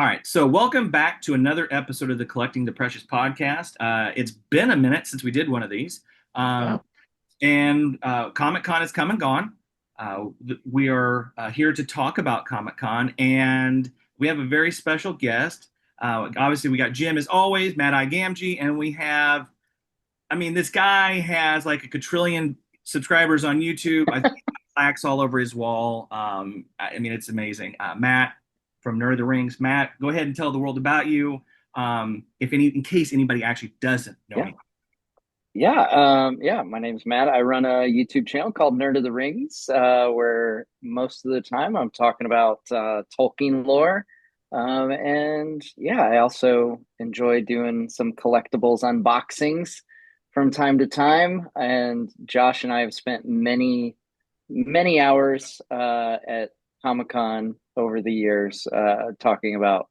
All right, so welcome back to another episode of the Collecting the Precious podcast. It's been a minute since we did one of these, Yeah. um, and Comic Con has come and gone. We are here to talk about Comic Con, and we have a very special guest. Obviously, we got Jim as always, Mad Eye Gamgee, and we have, I mean, this guy has like a quadrillion subscribers on YouTube. I think he has plaques all over his wall. I mean, it's amazing. Matt from Nerd of the Rings. Matt, go ahead and tell the world about you. In case anybody actually doesn't know Yeah. anything. Yeah. My name's Matt. I run a YouTube channel called Nerd of the Rings, where most of the time I'm talking about Tolkien lore. And yeah, I also enjoy doing some collectibles unboxings from time to time. And Josh and I have spent many hours at Comic-Con over the years talking about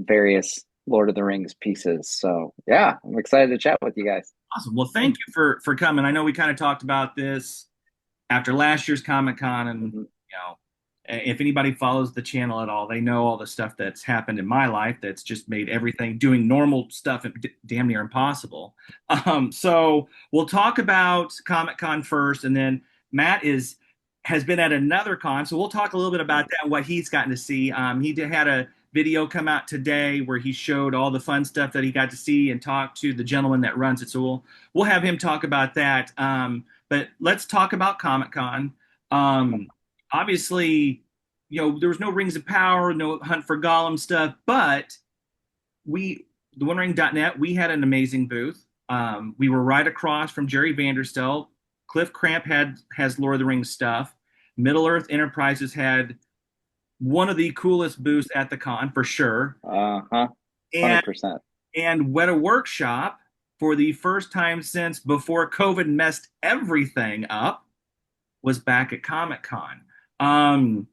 various Lord of the Rings pieces. So yeah, I'm excited to chat with you guys. Awesome. Well, thank you for coming. I know we kind of talked about this after last year's Comic Con, and Mhm. if anybody follows the channel at all, they know all the stuff that's happened in my life that's just made everything doing normal stuff damn near impossible. So we'll talk about Comic Con first, and then Matt has been at another con, so we'll talk a little bit about that and what he's gotten to see. Had a video come out today where he showed all the fun stuff that he got to see and talk to the gentleman that runs it. So we'll have him talk about that. But let's talk about Comic Con. Obviously, there was no Rings of Power, no Hunt for Gollum stuff, but we, the OneRing.net, we had an amazing booth. We were right across from Jerry Vanderstelt. Cliff Cramp has Lord of the Rings stuff. Middle Earth Enterprises had one of the coolest booths at the con for sure. Uh-huh. And 100%. and Weta Workshop, for the first time since before COVID messed everything up, was back at Comic Con. Um,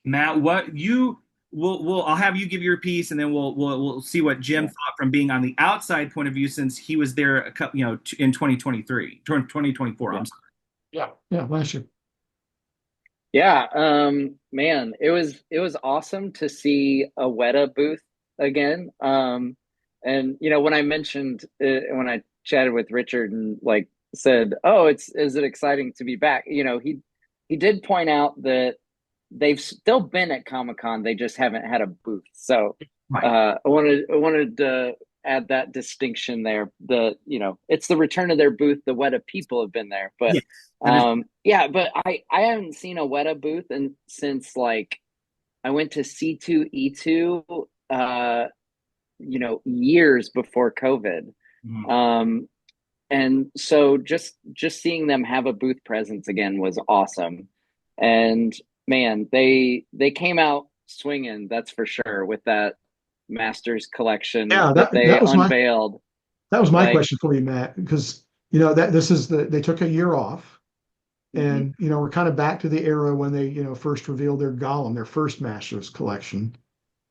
Matt, what you we'll I'll have you give your piece, and then we'll see what Jim Yeah. thought from being on the outside point of view, since he was there a couple, in 2023, 2024. Yeah. I'm sorry. Yeah, last year. Yeah, man, it was awesome to see a Weta booth again. And when I mentioned when I chatted with Richard and like said, "Oh, is it exciting to be back?" He did point out that they've still been at Comic-Con, they just haven't had a booth. So Right. I wanted to add that distinction there. It's the return of their booth. The Weta people have been there, but Yes. That is. yeah, but I haven't seen a Weta booth and since like I went to C2E2 years before COVID. Mhm. Um and so just seeing them have a booth presence again was awesome. And man, they came out swinging, that's for sure, with that Masters collection Yeah, that that they that was my unveiled. that was my Like, question for you, Matt, because that this is they took a year off, mhm, and we're kind of back to the era when they first revealed their Gollum, their first Masters collection,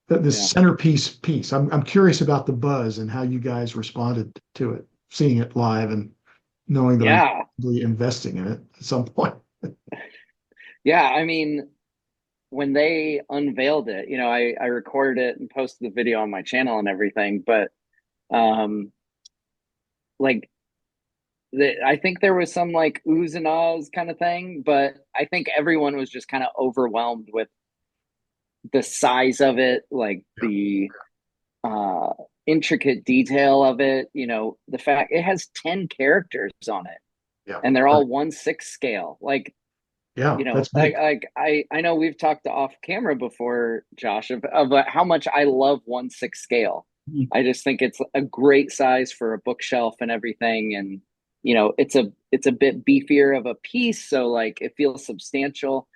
this yeah. centerpiece piece. I'm curious about the buzz and how you guys responded to it, seeing it live and knowing that I'm Yeah. probably investing in it at some point. Yeah. I mean, when they unveiled it, I recorded it and posted the video on my channel and everything, but um like I think there was some like oohs and ahs kind of thing, but I think everyone was just kind of overwhelmed with the size of it, like Yeah, the uh intricate detail of it, the fact it has 10 characters on it yeah, and they're right. all 1/6 scale. Like, Yeah, that's like big. I know we've talked off camera before, Josh, of how much I love 1/6 scale. Mhm. I just think it's a great size for a bookshelf and everything. And it's a bit beefier of a piece, so like it feels substantial.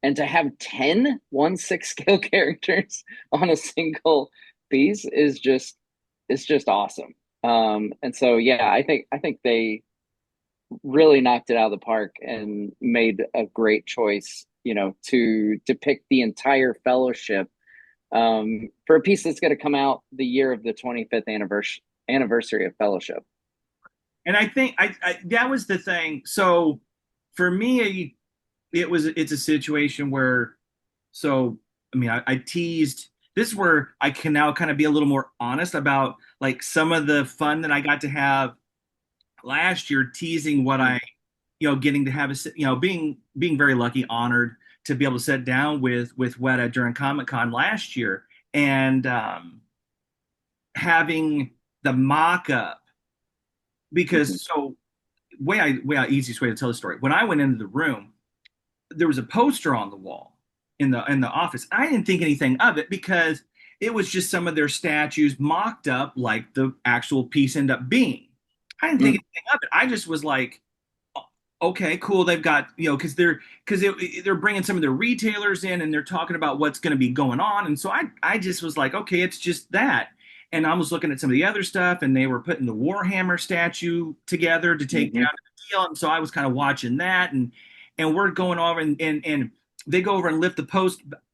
And to have 1/6 scale characters on a single piece is just it's just awesome. And so yeah, I think they really knocked it out of the park and made a great choice, to depict the entire fellowship, for a piece that's going to come out the year of the 25th anniversary of Fellowship. And I think that was the thing. So for me, it's a situation where, so I mean, I teased this is where I can now kind of be a little more honest about like some of the fun that I got to have last year, teasing what I, getting to have a, being very lucky, honored to be able to sit down with Weta during Comic Con last year, and having the mock up, Mhm. because so easiest way to tell the story. When I went into the room, there was a poster on the wall in the office. I didn't think anything of it because it was just some of their statues mocked up like the actual piece ended up being. I didn't think Mm. anything of it. I just was like, okay, cool. They've got, they're bringing some of their retailers in and they're talking about what's going to be going on. And so I just was like, okay, it's just that. And I was looking at some of the other stuff, and they were putting the Warhammer statue together to take down Hmm. the deal. And so I was kind of watching that, and we're going over, and they go over and lift the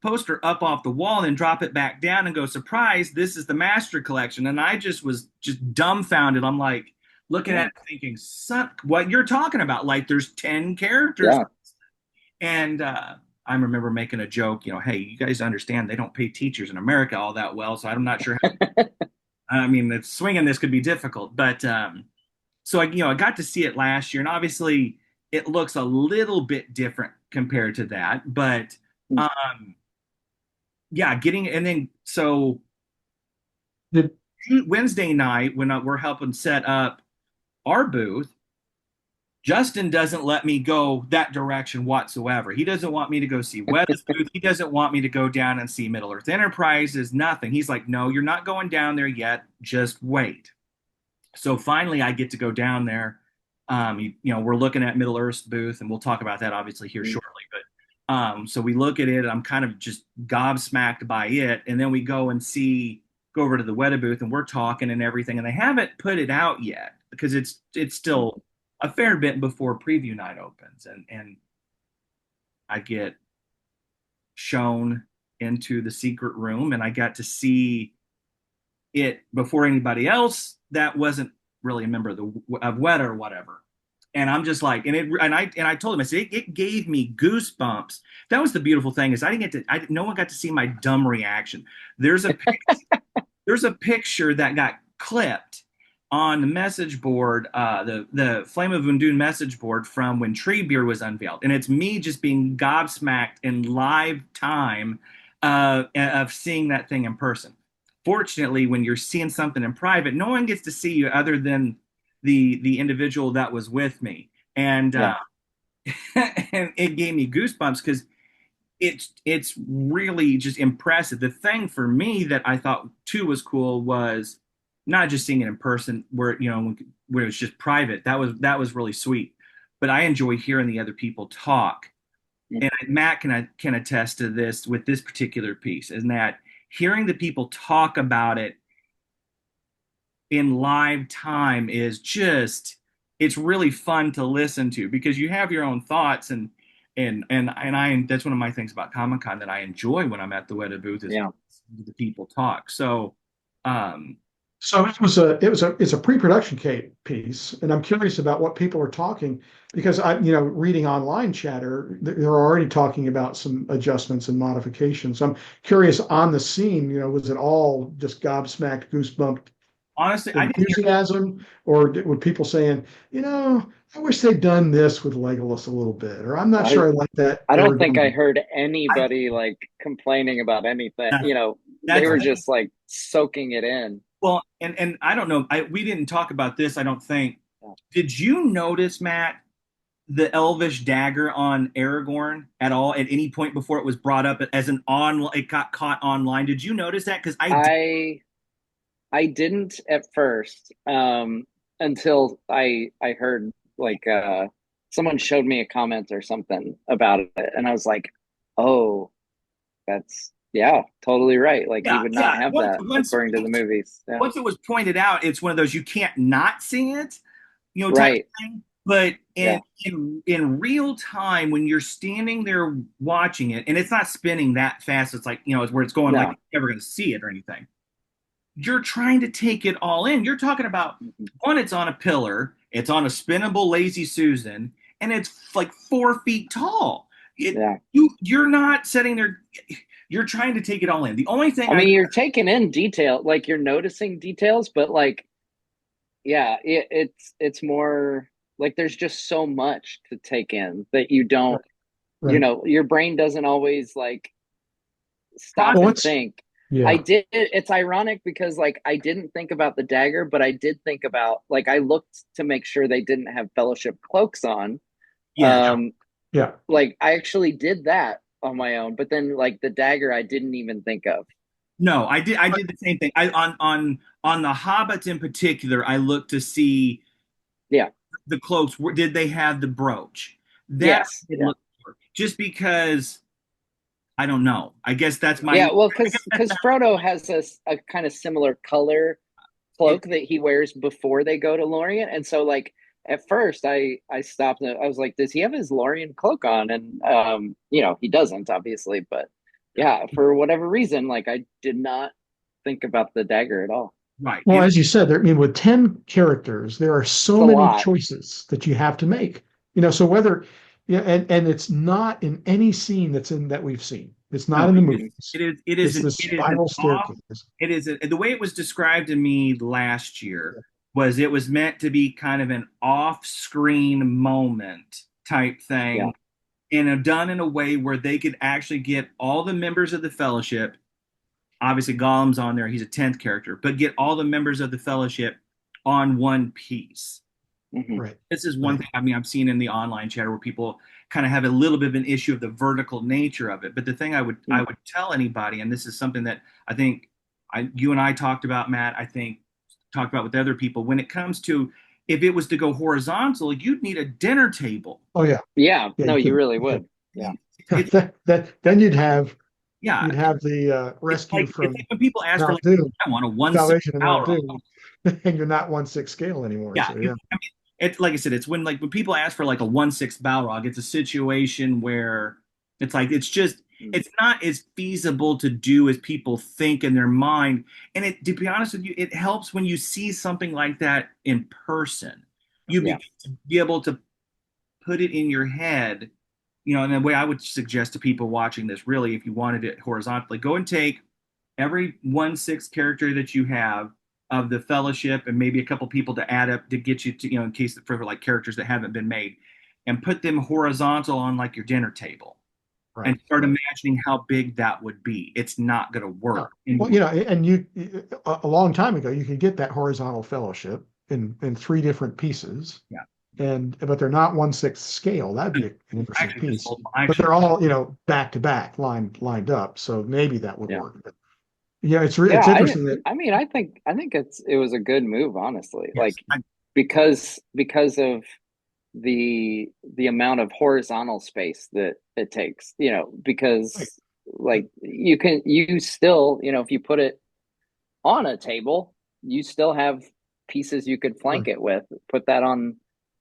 poster up off the wall and then drop it back down and go, surprise, this is the Master Collection. And I just was just dumbfounded. I'm like, looking Yeah. at it thinking, son, what you're talking about? Like there's 10 characters. Yeah. And I remember making a joke, hey, you guys understand they don't pay teachers in America all that well. So I'm not sure how, I mean, it's swinging this could be difficult. But so I got to see it last year. And obviously it looks a little bit different compared to that. But Mm. yeah, and then so Did Wednesday night when we're helping set up our booth, Justin doesn't let me go that direction whatsoever. He doesn't want me to go see Weta's booth. He doesn't want me to go down and see Middle Earth Enterprises, nothing. He's like, no, you're not going down there yet. Just wait. So finally, I get to go down there. We're looking at Middle Earth's booth, and we'll talk about that obviously here Mm. shortly. But so we look at it, and I'm kind of just gobsmacked by it. And then we go go over to the Weta booth, and we're talking and everything. And they haven't put it out yet because it's still a fair bit before preview night opens, and I get shown into the secret room, and I got to see it before anybody else that wasn't really a member of Weta or whatever. And I'm just like, and I told him, I said, it gave me goosebumps. That was the beautiful thing, is I didn't get to, no one got to see my dumb reaction. There's a there's a picture that got clipped on the message board, the Flame of Undune message board from when Treebeard was unveiled, and it's me just being gobsmacked in live time of seeing that thing in person. Fortunately, when you're seeing something in private, no one gets to see you other than the individual that was with me, and Yeah. and it gave me goosebumps because it's really just impressive. The thing for me that I thought too was cool was not just seeing it in person, where it's just private. That was really sweet. But I enjoy hearing the other people talk, Mm. and Matt can attest to this with this particular piece, is that hearing the people talk about it in live time is just, it's really fun to listen to because you have your own thoughts, and I that's one of my things about Comic Con that I enjoy when I'm at the Weta booth is Yeah. the people talk. So um So it's a pre-production piece, and I'm curious about what people are talking because reading online chatter, they're already talking about some adjustments and modifications. I'm curious on the scene, was it all just gobsmacked, goosebumped honestly, I didn't hear. enthusiasm, or were people saying, I wish they'd done this with Legolas a little bit, or I'm not I sure I like that I they were don't think doing I it. heard I, anybody like complaining about anything. They that's were just like soaking it in. well, and I don't know. We didn't talk about this, I don't think. Yeah. Did you notice, Matt, the elvish dagger on Aragorn at all at any point before it was brought up as an on? It got caught online. Did you notice that? Because I did. I I didn't at first, until I heard like someone showed me a comment or something about it, and I was like, oh, that's yeah, totally right. Like he Yeah, would not yeah. have Once that once according to the movies. Yeah. once it was pointed out, it's one of those you can't not see it, type of Right. thing. But Yeah. in real time, when you're standing there watching it, and it's not spinning that fast, it's like it's where it's going like No. you're never going to see it or anything. You're trying to take it all in. You're talking about Mhm. one, it's on a pillar, it's on a spinnable lazy Susan, and it's like 4 feet tall. Yeah. You're not sitting there. you're trying to take it all in. The only thing I mean, you're taking in detail, like you're noticing details, but like, yeah, it's more like there's just so much to take in that you don't, Right. your brain doesn't always like stop Well, and it's think. I yeah. did. It's ironic because like I didn't think about the dagger, but I did think about like I looked to make sure they didn't have fellowship cloaks on. yeah. Um, Yeah. like I actually did that on my own, but then like the dagger I didn't even think of. No, I did the same thing. I on the hobbits in particular, I looked to see Yeah. the cloaks. Did they have the brooch? That Yes. I did Yeah. look for. Just because I don't know. I guess that's my. Yeah. Well, I guess because Frodo has a kind of similar color it, cloak that he wears before they go to Lorien, and so like at first I stopped and I was like, does he have his Lorien cloak on? And he doesn't obviously, but yeah, for whatever reason, like I did not think about the dagger at all. right. Well, as you said, I mean, with 10 characters, there are It's so a many lot. choices that you have to make. So whether, yeah, and it's not in any scene that we've seen. It's not No, in the Mhm. movies. it is It's an the it is an spiral off. staircase. It is the way it was described to me last year was it was meant to be kind of an off-screen moment type Yeah. thing, and done in a way where they could actually get all the members of the Fellowship. Obviously, Gollum's on there; he's a 10th character, but get all the members of the Fellowship on one piece. Hmm. Right. This is one Right. thing I mean I've seen in the online chatter where people kind of have a little bit of an issue of the vertical nature of it. But the thing I would tell anybody, and this is something that I think you and I talked about, Matt. I think talked about with other people when it comes to if it was to go horizontal, you'd need a dinner table. Oh yeah. Yeah. Yeah, No, you you could. really You could. would. Yeah. It's Then yeah. you'd have the rescue It's from like when people ask for Mount like Doom, I want a 1/6 Salvation of Mount Balrog. Doom, and you're not 1/6 scale anymore. Yeah, So yeah. I mean, it's like I said, it's when people ask for like a 1/6 Balrog, it's a situation where it's like it's not as feasible to do as people think in their mind. And to be honest with you, it helps when you see something like that in person. You Yeah. begin to be able to put it in your head, and the way I would suggest to people watching this, really, if you wanted it horizontally, go and take every 1/6 character that you have of the Fellowship and maybe a couple people to add up to get you to, in case for like characters that haven't been made, and put them horizontal on like your dinner table Right. and start Right. imagining how big that would be. It's not going to Yeah. work. Well, and a long time ago, you could get that horizontal fellowship in three different pieces, Yeah. but they're not 1/6 scale. That'd be an I interesting actually just piece. sold them. I But actually, they're all, back to back, lined up. So maybe that would Yeah. work. But yeah, Yeah. it's interesting that I mean, I think it was a good move, honestly. yes. Like because of the amount of horizontal space that it takes, like, because like you still, if you put it on a table, you still have pieces you could right. flank it with. Put that on,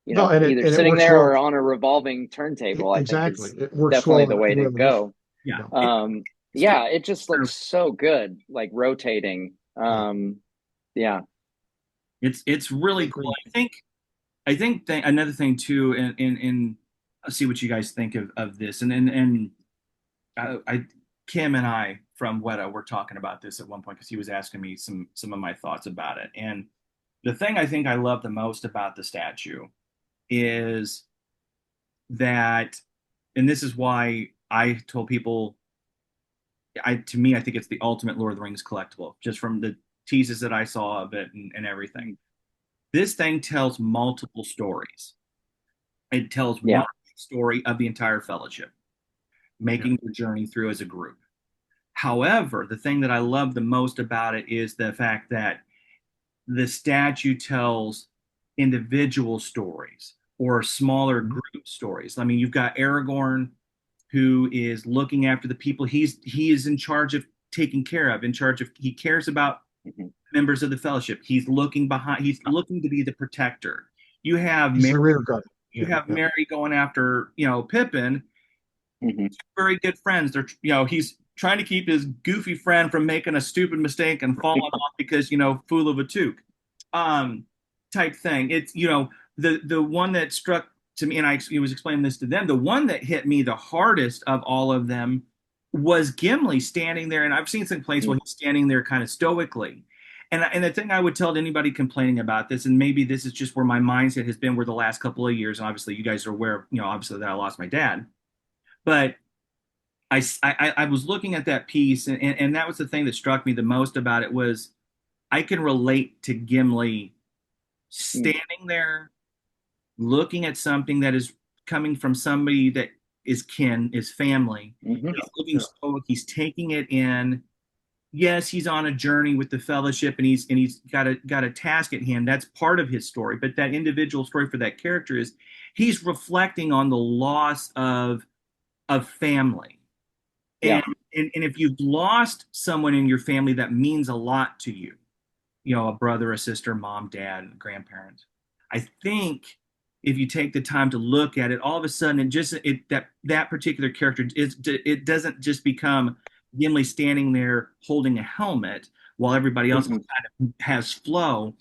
No, either and it sitting works there well. or on a revolving turntable, I think Exactly. is It works definitely well the way in to revolution. go. Yeah. Yeah. Yeah, it just looks so good, like rotating. Yeah. Yeah. It's I really cool. agree. I think another thing too, and I'll see what you guys think of this, and I Kim and I from Weta were talking about this at one point because he was asking me some of my thoughts about it. And the thing I think I love the most about the statue is that, and this is why I told people, to me, I think it's the ultimate Lord of the Rings collectible, just from the teases that I saw of it and everything. This thing tells multiple stories. It tells Yeah. one story of the entire Fellowship, Yeah. making their journey through as a group. However, the thing that I love the most about it is the fact that the statue tells individual stories or smaller Mhm. group stories. I mean, you've got Aragorn who is looking after the people he is in charge of taking care of, he cares about Mhm. members of the Fellowship. He's looking to be the protector. You have He's Mary, the rear guard. you Yeah. have Yeah. Mary going after, Pippin, Mhm. very good friends. He's trying to keep his goofy friend from making a stupid mistake and falling off because, fool of a toque, um, type thing. It's, the one that struck to me, and he was explaining this to them. The one that hit me the hardest of all of them was Gimli standing there, and I've seen some places where he's standing there kind of stoically. And the thing I would tell to anybody complaining about this, and maybe this is just where my mindset has been where the last couple of years, and obviously you guys are aware of, obviously that I lost my dad, but I was looking at that piece, and that was the thing that struck me the most about it was I can relate to Gimli Mm. standing there looking at something that is coming from somebody that is kin, is family. Hmm. He's looking Yeah. stoic, he's taking it in. Yes, he's on a journey with the fellowship and he's got a task at hand. That's part of his story. But that individual story for that character is he's reflecting on the loss of family. Yeah. And, and if you've lost someone in your family that means a lot to you, a brother, a sister, mom, dad, grandparents. I think if you take the time to look at it, all of a sudden that particular character it doesn't just become Gimli standing there holding a helmet while everybody else Hmm. kind of has flow.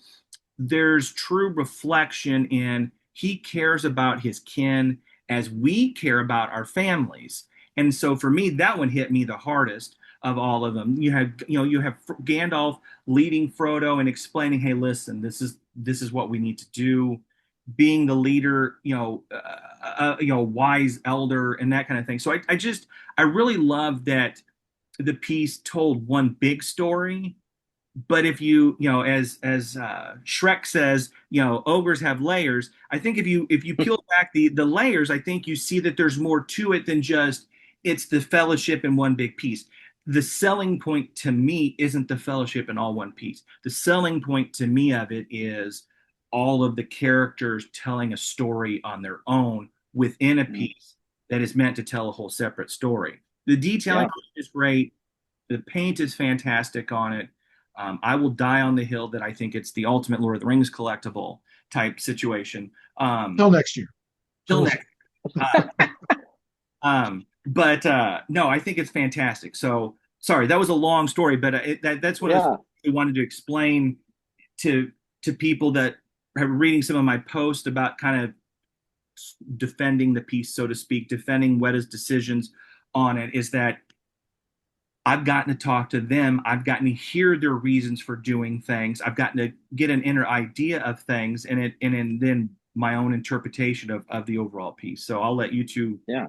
There's true reflection in he cares about his kin as we care about our families. And so for me, that one hit me the hardest of all of them. You have Gandalf leading Frodo and explaining, "Hey, listen, this is what we need to do." Being the leader, wise elder and that kind of thing. So I really love that the piece told one big story, but if as Shrek says, ogres have layers. I think if you peel back the layers, I think you see that there's more to it than just it's the fellowship in one big piece. The selling point to me isn't the fellowship in all one piece. The selling point to me of it is all of the characters telling a story on their own within a piece that is meant to tell a whole separate story. The detailing Yeah. is great. The paint is fantastic on it. I will die on the hill that I think it's the ultimate Lord of the Rings collectible type situation. Till next year. So Till we'll see. next. But no, I think it's fantastic. So sorry, that was a long story, but that's what Yeah. I wanted to explain to people that are reading some of my posts about kind of defending the piece, so to speak, defending Weta's decisions on it, is that I've gotten to talk to them. I've gotten to hear their reasons for doing things. I've gotten to get an inner idea of things and then my own interpretation of the overall piece. So I'll let you two Yeah.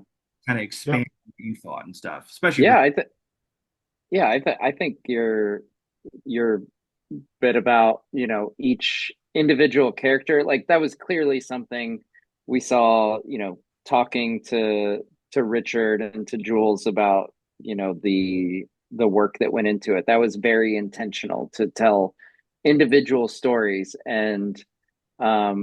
kind of Yeah. expand what you thought and stuff, especially Yeah. for I think your bit about, each individual character, like that was clearly something we saw, talking to Richard and to Jules about, the work that went into it. That was very intentional to tell individual stories. And I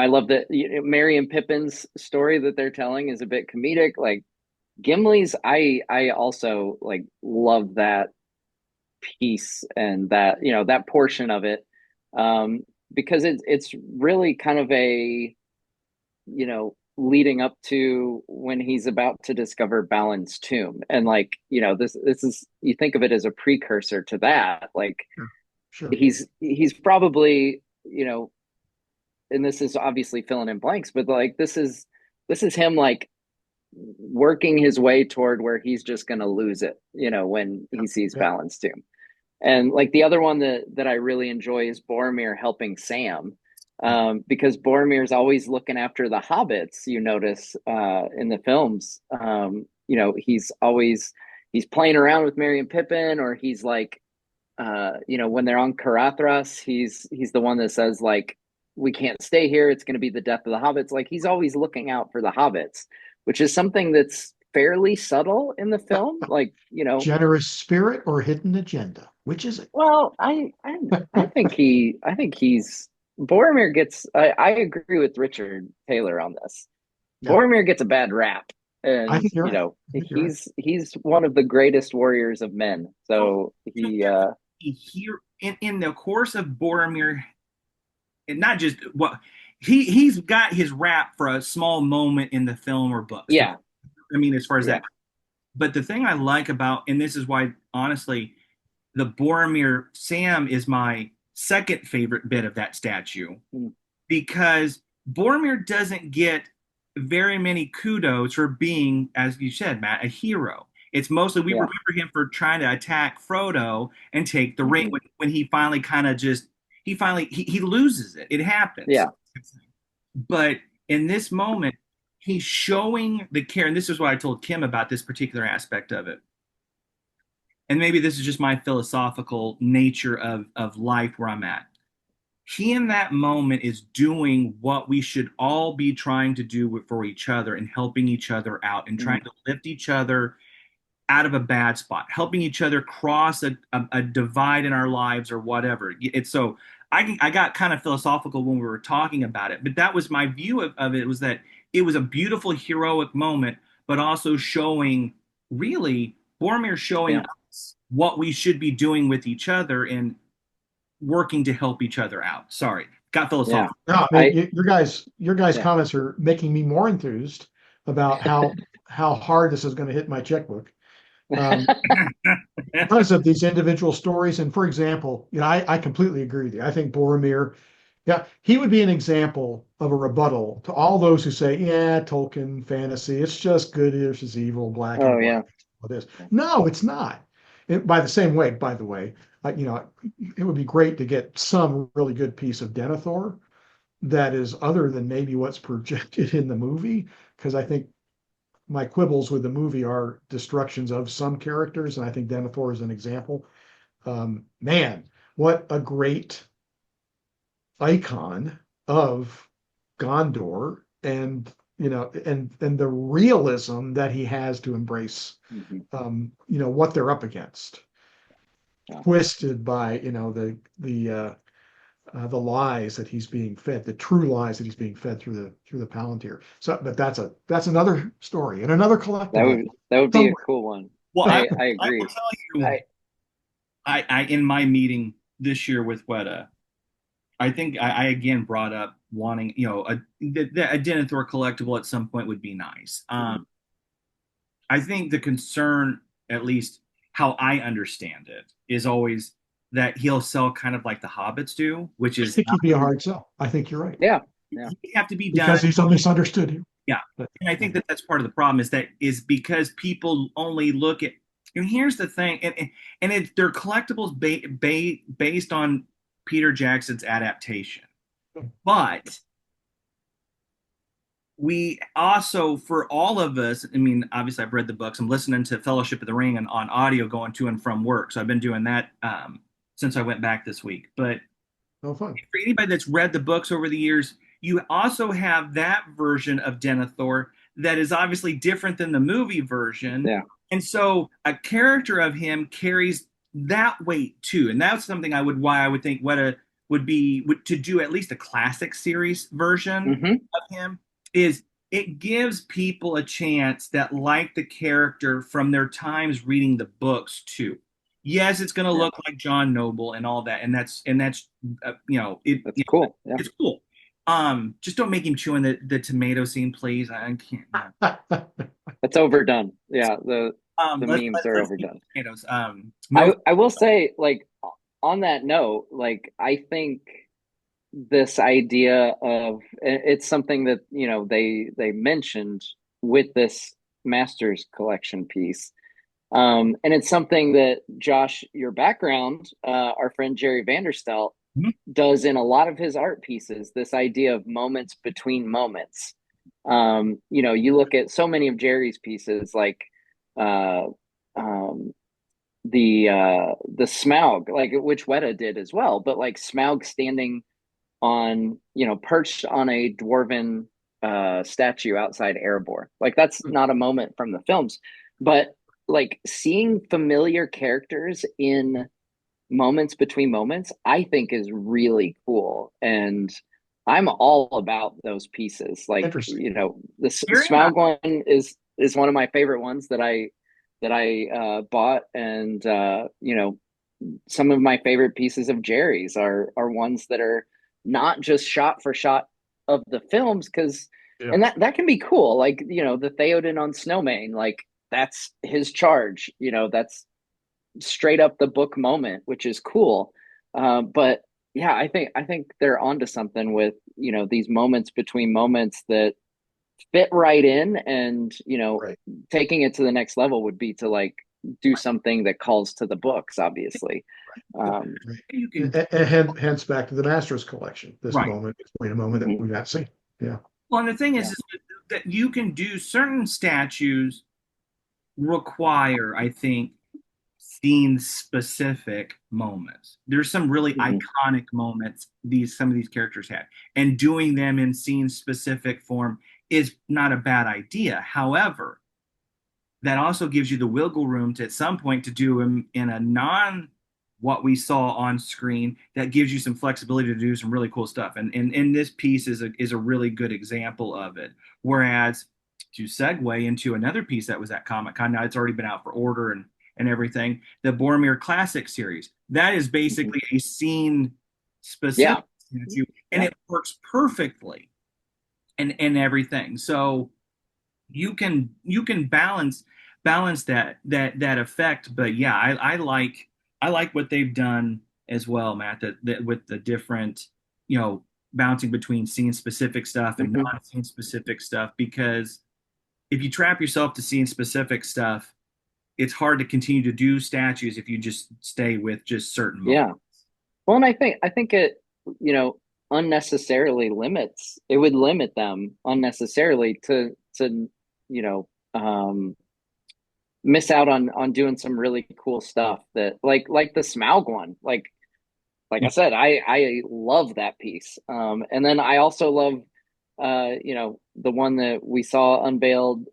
love that, Merry and Pippin's story that they're telling is a bit comedic. Like Gimli's, I also like love that piece and that, that portion of it, because it's really kind of a, leading up to when he's about to discover Balin's tomb. And like, this is, you think of it as a precursor to that. Like Sure. Sure. he's probably, and this is obviously filling in blanks, but like this is him like working his way toward where he's just going to lose it, when Yeah. he sees Yeah. Balin's tomb. And like the other one that I really enjoy is Boromir helping Sam, because Boromir's always looking after the hobbits. You notice in the films, he's playing around with Merry and Pippin, or he's like, when they're on Carathras, he's the one that says like, we can't stay here. It's going to be the death of the hobbits. Like he's always looking out for the hobbits, which is something that's fairly subtle in the film. Like, Generous spirit or hidden agenda? Which is it? well, I think he's Boromir gets. I agree with Richard Taylor on this. Yeah. Boromir gets a bad rap, I and think you're right. I think you're right. he's one of the greatest warriors of men. oh, So so he, here in the course of Boromir, and not just what he's got his rap for a small moment in the film or books. yeah, I mean, as far as yeah, that. But the thing I like about, and this is why, honestly, the Boromir Sam is my second favorite bit of that statue, mm, because Boromir doesn't get very many kudos for being, as you said, Matt, a hero. It's mostly we Yeah. remember him for trying to attack Frodo and take the ring when he finally kind of just he loses it. It happens. Yeah. But in this moment, he's showing the care, and this is what I told Kim about this particular aspect of it. And maybe this is just my philosophical nature of life where I'm at. He in that moment is doing what we should all be trying to do for each other and helping each other out and trying to lift each other out of a bad spot, helping each other cross a divide in our lives or whatever. It's so I got kind of philosophical when we were talking about it, but that was my view of it, was that it was a beautiful heroic moment, but also showing really Boromir showing Yeah. us what we should be doing with each other and working to help each other out. Sorry, got philosophical. No, I I mean, your guys' yeah. comments are making me more enthused about how hard this is going to hit my checkbook. Um, because of these individual stories. And for example, I completely agree with you. I think Boromir, yeah, he would be an example of a rebuttal to all those who say, yeah, Tolkien fantasy, it's just good versus evil, black and Oh white. yeah. All this. No, it's not. By the same way, by the way, it would be great to get some really good piece of Denethor that is other than maybe what's projected in the movie, because I think my quibbles with the movie are destructions of some characters, and I think Denethor is an example. Man, what a great icon of Gondor, and and the realism that he has to embrace, what they're up against, Yeah. twisted by the lies that he's being fed, the true lies that he's being fed through the Palantir. So, but that's another story and another collectible That would be a somewhere. cool one. Well, I I will agree. tell you, I I in my meeting this year with Weta, I think I again brought up wanting, a Denethor collectible at some point would be nice. I think the concern, at least how I understand it, is always that he'll sell kind of like the Hobbits do, which I is think he'd be a hard sell. I think you're right yeah. Yeah. he have to be done. because he's a misunderstood here. Yeah, But and I think that that's part of the problem is because people only look at. And here's the thing, they're collectibles based on Peter Jackson's adaptation, but we also, for all of us, I mean, obviously I've read the books. I'm listening to Fellowship of the Ring and on audio going to and from work, so I've been doing that since I went back this week. But no fun. for anybody that's read the books over the years, you also have that version of Denethor that is obviously different than the movie version. Yeah. And so a character of him carries that weight too. And that's something why I would think Weta would to do at least a classic series version of him, is it gives people a chance that like the character from their times reading the books too. Yes, it's going to look like John Noble and all that, and that's That's cool. Yeah. it's cool. Just don't make him chewing the tomato scene, please. I can't. That's overdone. Yeah. The Let's memes are let's overdone. tomatoes. I will say, like, on that note, like, I think this idea of it's something that they mentioned with this Masters collection piece, and it's something that Josh, your background, our friend Jerry Vanderstelt, does in a lot of his art pieces. This idea of moments between moments. You look at so many of Jerry's pieces, like uh, um, the Smaug, like, which Weta did as well, but like Smaug standing on, perched on a dwarven statue outside Erebor. Like, that's not a moment from the films, but like seeing familiar characters in moments between moments, I think is really cool. And I'm all about those pieces. Like, Interesting. the Smaug one is one of my favorite ones that I bought. And some of my favorite pieces of Jerry's are ones that are not just shot for shot of the films, because and that can be cool. Like, the Theoden on Snowmane, like, that's his charge. That's straight up the book moment, which is cool. But yeah, I think they're onto something with these moments between moments that fit right in, and Right. taking it to the next level would be to like do something that calls to the books, obviously. um Right. You can And hence back to the Masters collection. This right. moment, explain a moment that mhm, we've not seen. Yeah. Well, and the thing yeah. is that you can do certain statues require, I think, scene specific moments. There's some really Mhm. iconic moments some of these characters had, and doing them in scene specific form is not a bad idea. However, that also gives you the wiggle room to at some point to do them in a non what we saw on screen that gives you some flexibility to do some really cool stuff. And this piece is a really good example of it. Whereas to segue into another piece that was at Comic Con, now it's already been out for order and everything, the Boromir Classic series. That is Mhm. basically a scene specific Yeah. statue, and Yeah. it works perfectly and everything. So you can balance that effect. But yeah, I like what they've done as well, Matt, that with the different, bouncing between scene specific stuff and Mhm. non-scene specific stuff, because if you trap yourself to scene specific stuff, it's hard to continue to do statues if you just stay with just certain moments. Yeah. Well, and I think it, you know, it would limit them unnecessarily to, you know, miss out on doing some really cool stuff, that like the Smaug one. Like I said, I love that piece. And then I also love the one that we saw unveiled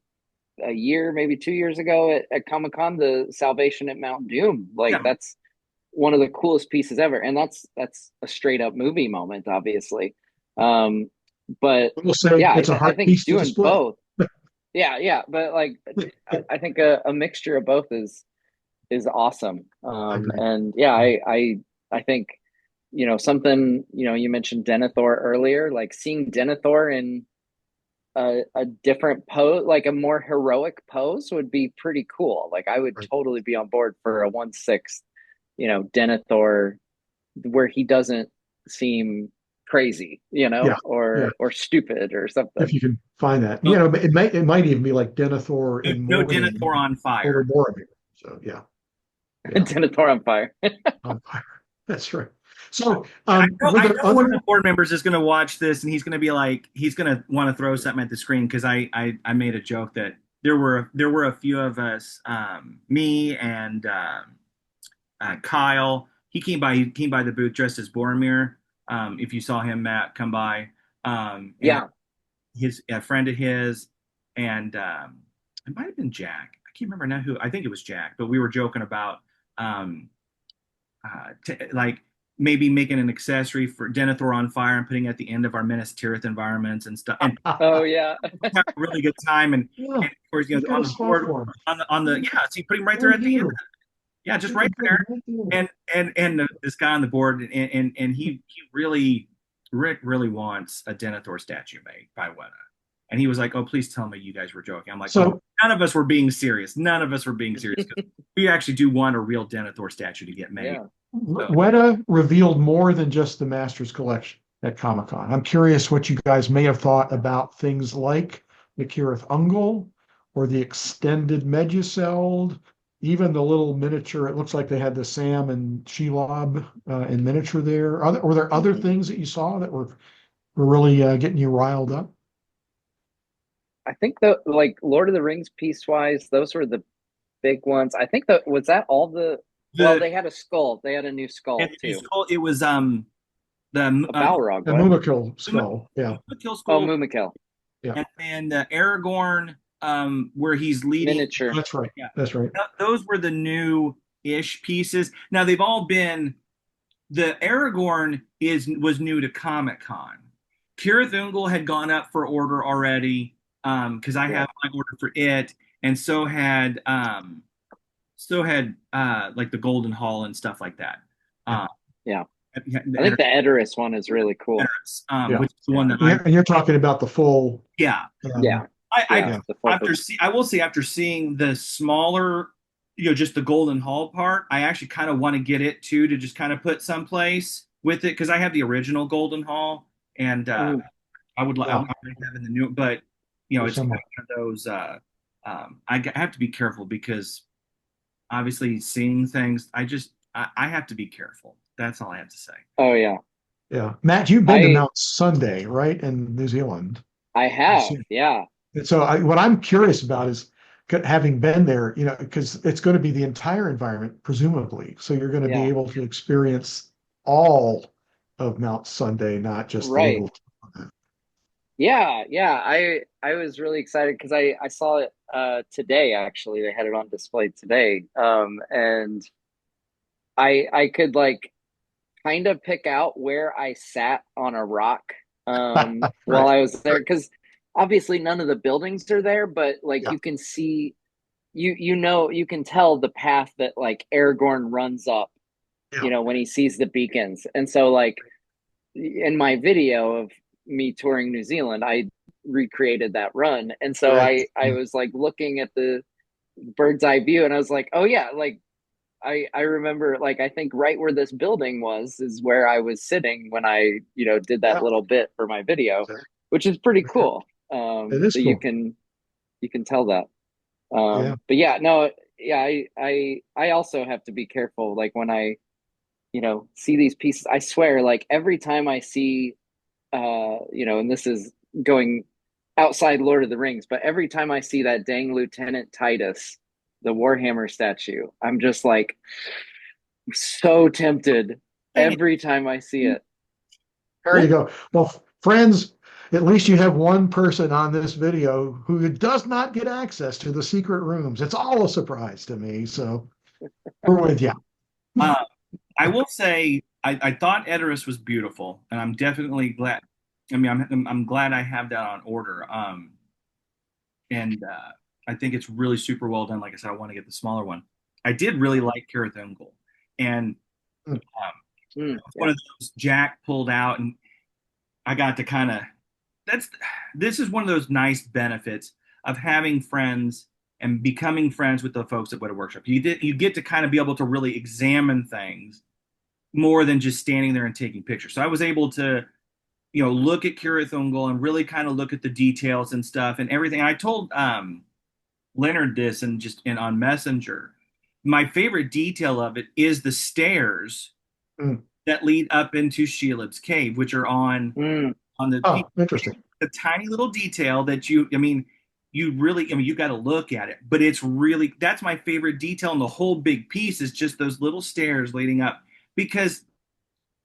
a year, maybe 2 years ago at Comic Con, the Salvation at Mount Doom. Like Yeah, that's one of the coolest pieces ever, and that's a straight up movie moment, obviously. Um, but We'll say yeah, it's a I hard think piece to doing display. both. Yeah, yeah, but like I think a mixture of both is awesome. I agree. And yeah, I think something, you mentioned Denethor earlier, like seeing Denethor in a different pose, like a more heroic pose, would be pretty cool. Like I would Right. totally be on board for a 1/6, Denethor, where he doesn't seem crazy, Yeah. Yeah. or stupid or If something. you can find that, no, it might even be like Denethor in no mourning Denethor on over fire. Boromir. So yeah, yeah, Denethor on fire. on fire. That's right. So I were know there one other? of the board members is going to watch this, and he's going to be like, he's going to want to throw something at the screen, because I made a joke that there were a few of us, me and Kyle. He came by the booth dressed as Boromir. If you saw him, Matt, come by, and Yeah, a friend of his, and it might have been Jack. I can't remember now who. I think it was Jack, but we were joking about um, like maybe making an accessory for Denethor on fire and putting it at the end of our Minas Tirith environments and stuff, and oh yeah. have a really good time. And Yeah, of course, you've got on a the spot board, for him on the yeah, so you put him right there right at the end. here. Yeah, just You right can put there. him right there. And this guy on the board, and he really, Rick really wants a Denethor statue made by Weta. And he was like, "Oh, please tell me you guys were joking." I'm like, "Oh, So none of us were being serious. None of us were being serious, because we actually do want a real Denethor statue to get made." Yeah. So Weta revealed more than just the Masters collection at Comic Con. I'm curious what you guys may have thought about things like the Kirith Ungol or the extended Meduseld, even the little miniature. It looks like they had the Sam and Shelob in miniature there. Were there other Mhm. things that you saw that were really getting you riled up? I think the like Lord of the Rings piece wise, those were the big ones. I think that was that all the well, the they had a skull. They had a new and skull you too. scroll, it was the A Balrog, The what? Mumakil skull. Yeah, Kill Oh, Skull, Mumikel. yeah, and then the Aragorn, where he's leading. Miniature. that's right. Yeah, That's right. those were the new-ish pieces. Now they've all been. The Aragorn was new to Comic Con. Kirith Ungol had gone up for order already, because I Yeah. have my order for it, and so had like the Golden Hall and stuff like that. Yeah, Um, Yeah. I the think the Edoras one is really cool. yeah. which is the one Yeah. that And you're talking about the full. yeah. Yeah. Um, Yeah. yeah. The full I will say, after seeing the smaller, just the Golden Hall part, I actually kind of want to get it too, to just kind of put someplace with it, because I have the original Golden Hall, and Mhm. I would Yeah. like to have in the new, but it's Somewhat. one of those. I have to be careful because obviously seeing things, I have to be careful. That's all I have to say. Oh yeah. Yeah. Matt, you've been to I Mount Sunday, right, in New Zealand? I I have. assume. Yeah. And so what I'm curious about is having been there, because it's going to be the entire environment, presumably. So you're going to be Yeah. able to experience all of Mount Sunday, not just the Right. little. Yeah, yeah. I was really excited because I saw it today actually. They had it on display today. And I could like kind of pick out where I sat on a rock while Right. I was there because obviously none of the buildings are there, but like Yeah. you can see you can tell the path that like Aragorn runs up, Yeah. when he sees the beacons. And so like in my video of me touring New Zealand, I recreated that run. And so Right. I was like looking at the bird's eye view and I was like, oh yeah, like I remember like I think right where this building was is where I was sitting when I, did that Yeah. little bit for my video, which is pretty cool. It is That you cool. can tell that. Yeah. But yeah, no, yeah, I also have to be careful like when I, see these pieces. I swear like every time I see and this is going outside Lord of the Rings, but every time I see that dang Lieutenant Titus, the Warhammer statue, I'm just like so tempted Dang every time I see it. it. There you go. Well, friends, at least you have one person on this video who does not get access to the secret rooms. It's all a surprise to me. So we're with you. Uh, I will say I thought Edoras was beautiful, and I'm definitely glad. I mean, I'm glad I have that on order. And I think it's really super well done. Like I said, I want to get the smaller one. I did really like Kirith Ungol, and one Yeah, of those Jack pulled out, and I got to kind of that's this is one of those nice benefits of having friends and becoming friends with the folks at Weta Workshop. You get to kind of be able to really examine things more than just standing there and taking pictures. So I was able to, look at Kirith Ungol and really kind of look at the details and stuff and everything. I told Leonard this and just in on Messenger. My favorite detail of it is the stairs Mm. that lead up into Shelob's cave, which are mm, on the Oh, interesting. a tiny little detail that you really, you got to look at it, but it's really, that's my favorite detail in the whole big piece is just those little stairs leading up. Because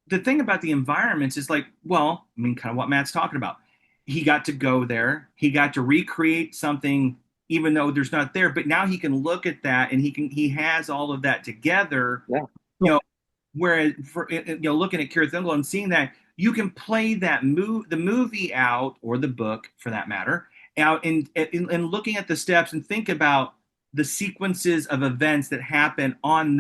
the thing about the environments is like, well, kind of what Matt's talking about. He got to go there, he got to recreate something, even though there's not there, but now he can look at that and he has all of that together, yeah, you know, whereas looking at Kira Thungle and seeing that you can play the movie out or the book for that matter out and looking at the steps and think about the sequences of events that happen on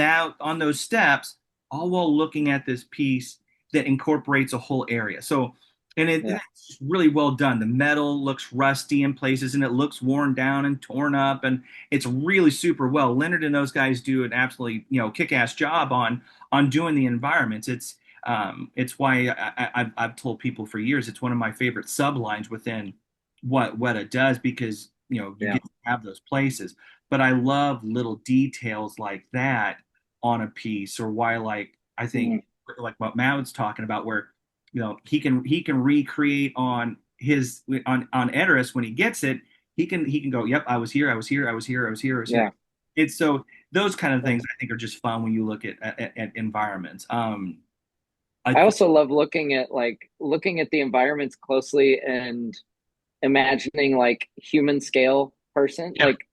those steps, all while looking at this piece that incorporates a whole area. So, and yeah, it's really well done. The metal looks rusty in places and it looks worn down and torn up, and it's really super well. Leonard and those guys do an absolutely kick-ass job on doing the environments. It's why I've told people for years it's one of my favorite sublines within what Weta does because you yeah, get to have those places. But I love little details like that on a piece, or why like I think mm, like what Matt was talking about, where he can recreate on his on Edoras when he gets it. He can go, yep, I was here, I was here, I was here, I was here, I was here. yeah. It's so those kind of things I think are just fun when you look at environments. I I th- also love looking at the environments closely and imagining like human scale person, Yeah. like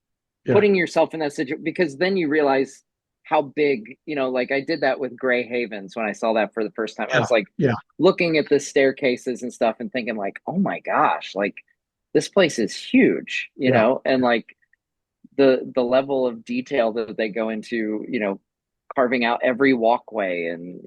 Yeah. putting yourself in that situation because then you realize how big, like I did that with Gray Havens when I saw that for the first time. I Yeah. was like Yeah. looking at the staircases and stuff and thinking like, oh my gosh, like this place is huge, Yeah. and like the level of detail that they go into, carving out every walkway and,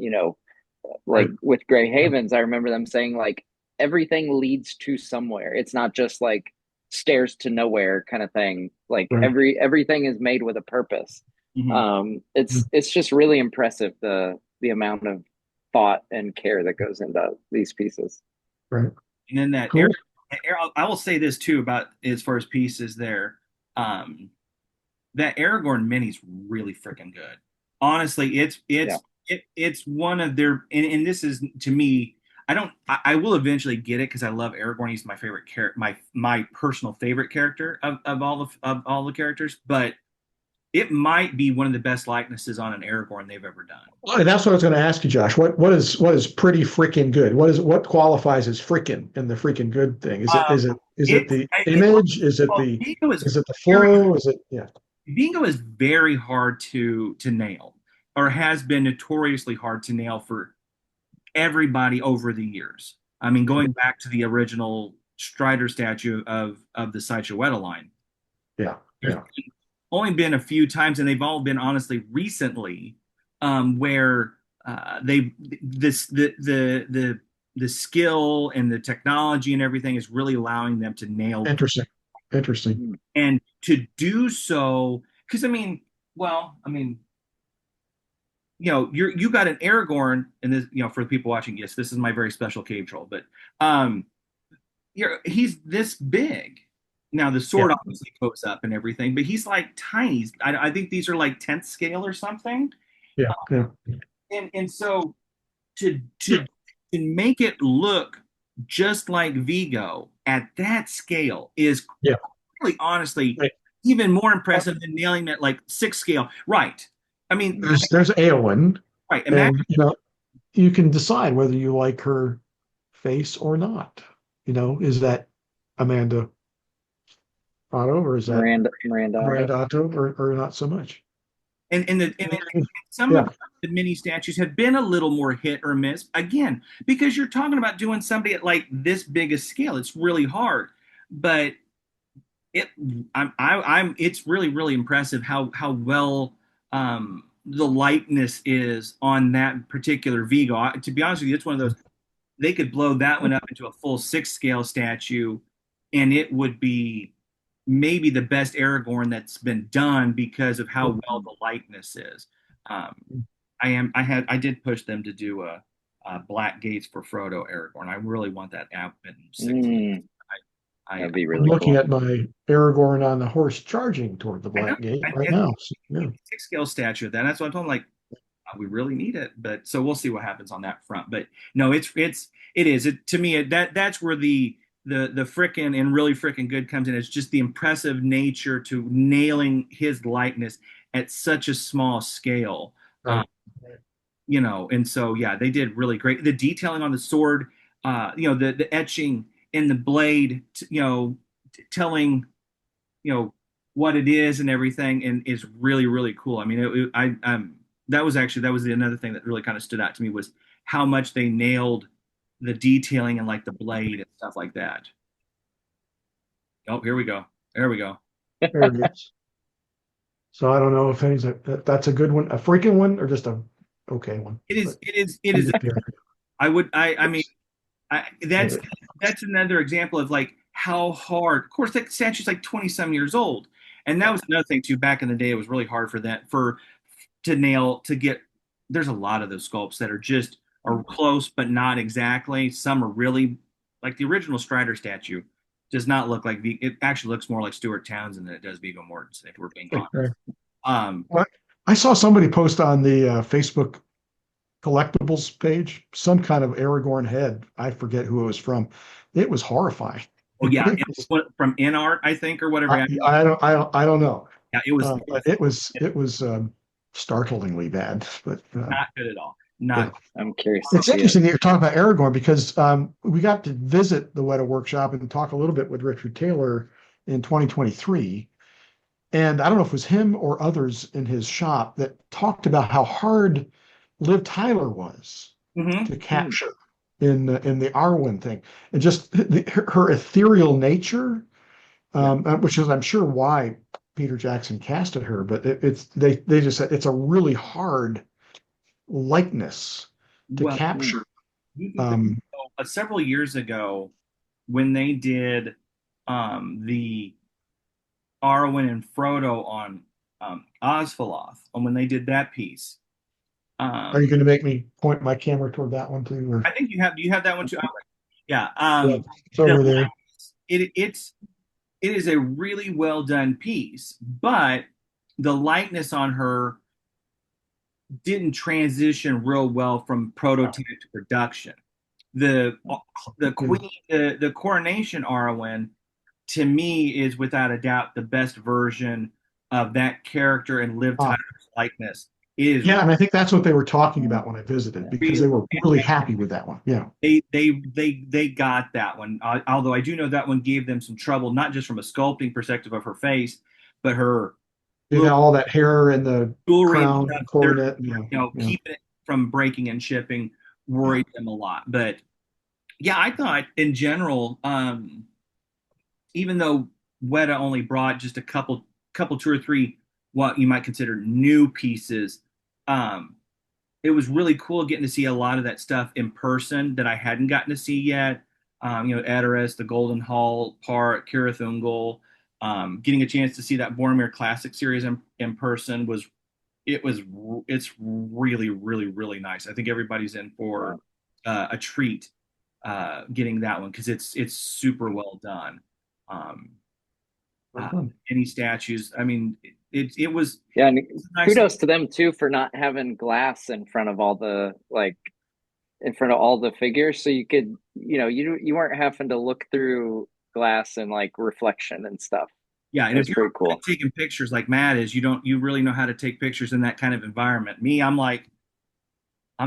like Right. with Gray Havens, I remember them saying like everything leads to somewhere. It's not just like stairs to nowhere kind of thing. Like Right. everything is made with a purpose. mhm. It's just really impressive the amount of thought and care that goes into these pieces. Right. And then that area Cool. I will say this too about as far as pieces there. Um, that Aragorn mini's really freaking good. Honestly, Yeah. it's one of their and this is to me. I will eventually get it because I love Aragorn. He's my favorite character, my personal favorite character of all the characters. But it might be one of the best likenesses on an Aragorn they've ever done. Oh, and that's what I was going to ask you, Josh. What is pretty freaking good? What qualifies as freaking in the freaking good thing? Um, Is it it's the it, image? well, Vigo Is it the very flow? Is it yeah? Vigo is very hard to nail, or has been notoriously hard to nail for everybody over the years. I mean, going back to the original Strider statue of the Sideshow Weta line, Yeah, there's yeah. only been a few times, and they've all been honestly recently, where they this the skill and the technology and everything is really allowing them to nail Interesting. Interesting. Mm. and to do so because I mean you got an Aragorn and this for the people watching, yes, this is my very special cave troll, but um he's this big. Now the Yeah, sword obviously goes up and everything, but he's like tiny. I think these are like 10th scale or something. yeah, yeah. And so to make it look just like Vigo at that scale is Yeah. really honestly Right. even more impressive than nailing it like 6th scale. Right. I mean, There's Eowyn, right. Imagine. and you can decide whether you like her face or not. Is that Amanda Otto or is that Miranda. Miranda Otto or not so much? And some Yeah, of the mini statues have been a little more hit or miss again because you're talking about doing somebody at like this big a scale. It's really hard, but it I'm it's really impressive how well the likeness is on that particular Vigo. To be honest with you, it's one of those they could blow that one up into a full 6th scale statue, and it would be maybe the best Aragorn that's been done because of how well the likeness is. Um, I did push them to do a Black Gates for Frodo Aragorn. I really want that app in 6. Mm, I that'd be I'm really looking cool. at my Aragorn on the horse charging toward the I know Black Gate I, right it's now. So, yeah. a 6 scale statue of that. That's what I'm talking like. We really need it, but so we'll see what happens on that front. But no, it is it to me that's where the frickin' and really frickin' good comes in. It's just the impressive nature to nailing his likeness at such a small scale. Um, Right. Right. and so yeah, they did really great. The detailing on the sword, the etching in the blade, telling what it is and everything, and is really cool. I mean, that was another thing that really kind of stood out to me was how much they nailed the detailing and like the blade and stuff like that. Oh, here we go. There we go. There it is. So I don't know if that's a good one, a freaking one, or just a okay one. It is. But It is. It is. I would. I mean, that's another example of like how hard. Of course, that statue's like 20 some years old, and that was another thing too. Back in the day, it was really hard for that to nail to get. There's a lot of those sculpts that are close but not exactly. Some are really like the original Strider statue does not look like it actually looks more like Stuart Townsend than it does Viggo Mortensen, if we're being honest. Um, Well, I saw somebody post on the Facebook collectibles page some kind of Aragorn head. I forget who it was from. It was horrifying. oh yeah, it was from InArt, I think, or whatever. I don't know. Yeah, it was But it was startlingly bad. But not good at all. yeah. Not I'm curious to It's see it. interesting that you're talking about Aragorn because we got to visit the Weta Workshop and talk a little bit with Richard Taylor in 2023. And I don't know if it was him or others in his shop that talked about how hard Liv Tyler was Mhm. to capture in the Arwen thing, and just her ethereal nature, which is I'm sure why Peter Jackson casted her. But they just said it's a really hard likeness to Well, capture. you can think, Um, several years ago when they did the Arwen and Frodo on Osfaloth, and when they did that piece. are you Um, going to make me point my camera toward that one too? Or I think you have. Do you have that one too? Yeah. yeah, it's over there. it is a really well done piece, but the likeness on her didn't transition real well from prototype to production. The the Yeah. queen the coronation Arwen to me is without a doubt the best version of that character and Liv Ah, Tyler's likeness. It is yeah, and I think that's what they were talking about when I visited because really they were really happy with that one. Yeah. they got that one. Although I do know that one gave them some trouble, not just from a sculpting perspective of her face, but her It had little all that hair and the jewelry and crown stuff. and They're coronet. Yeah. Yeah. keeping it from breaking and shipping Yeah. worried them a lot. But yeah, I thought in general, even though Weta only brought just a couple, two or three, what you might consider new pieces, um, it was really cool getting to see a lot of that stuff in person that I hadn't gotten to see yet. Edoras, the Golden Hall part, Cirith Ungol, getting a chance to see that Boromir Classic series in person it's really really nice. I think everybody's in for a treat getting that one because it's super well done. Um, uh, any statues, I mean, it was Yeah, and nice. kudos to them too for not having glass in front of all the in front of all the figures, so you could, you weren't having to look through glass and like reflection and stuff. Yeah, and It if was you're pretty cool. taking pictures like Matt is, you really know how to take pictures in that kind of environment. Me, I'm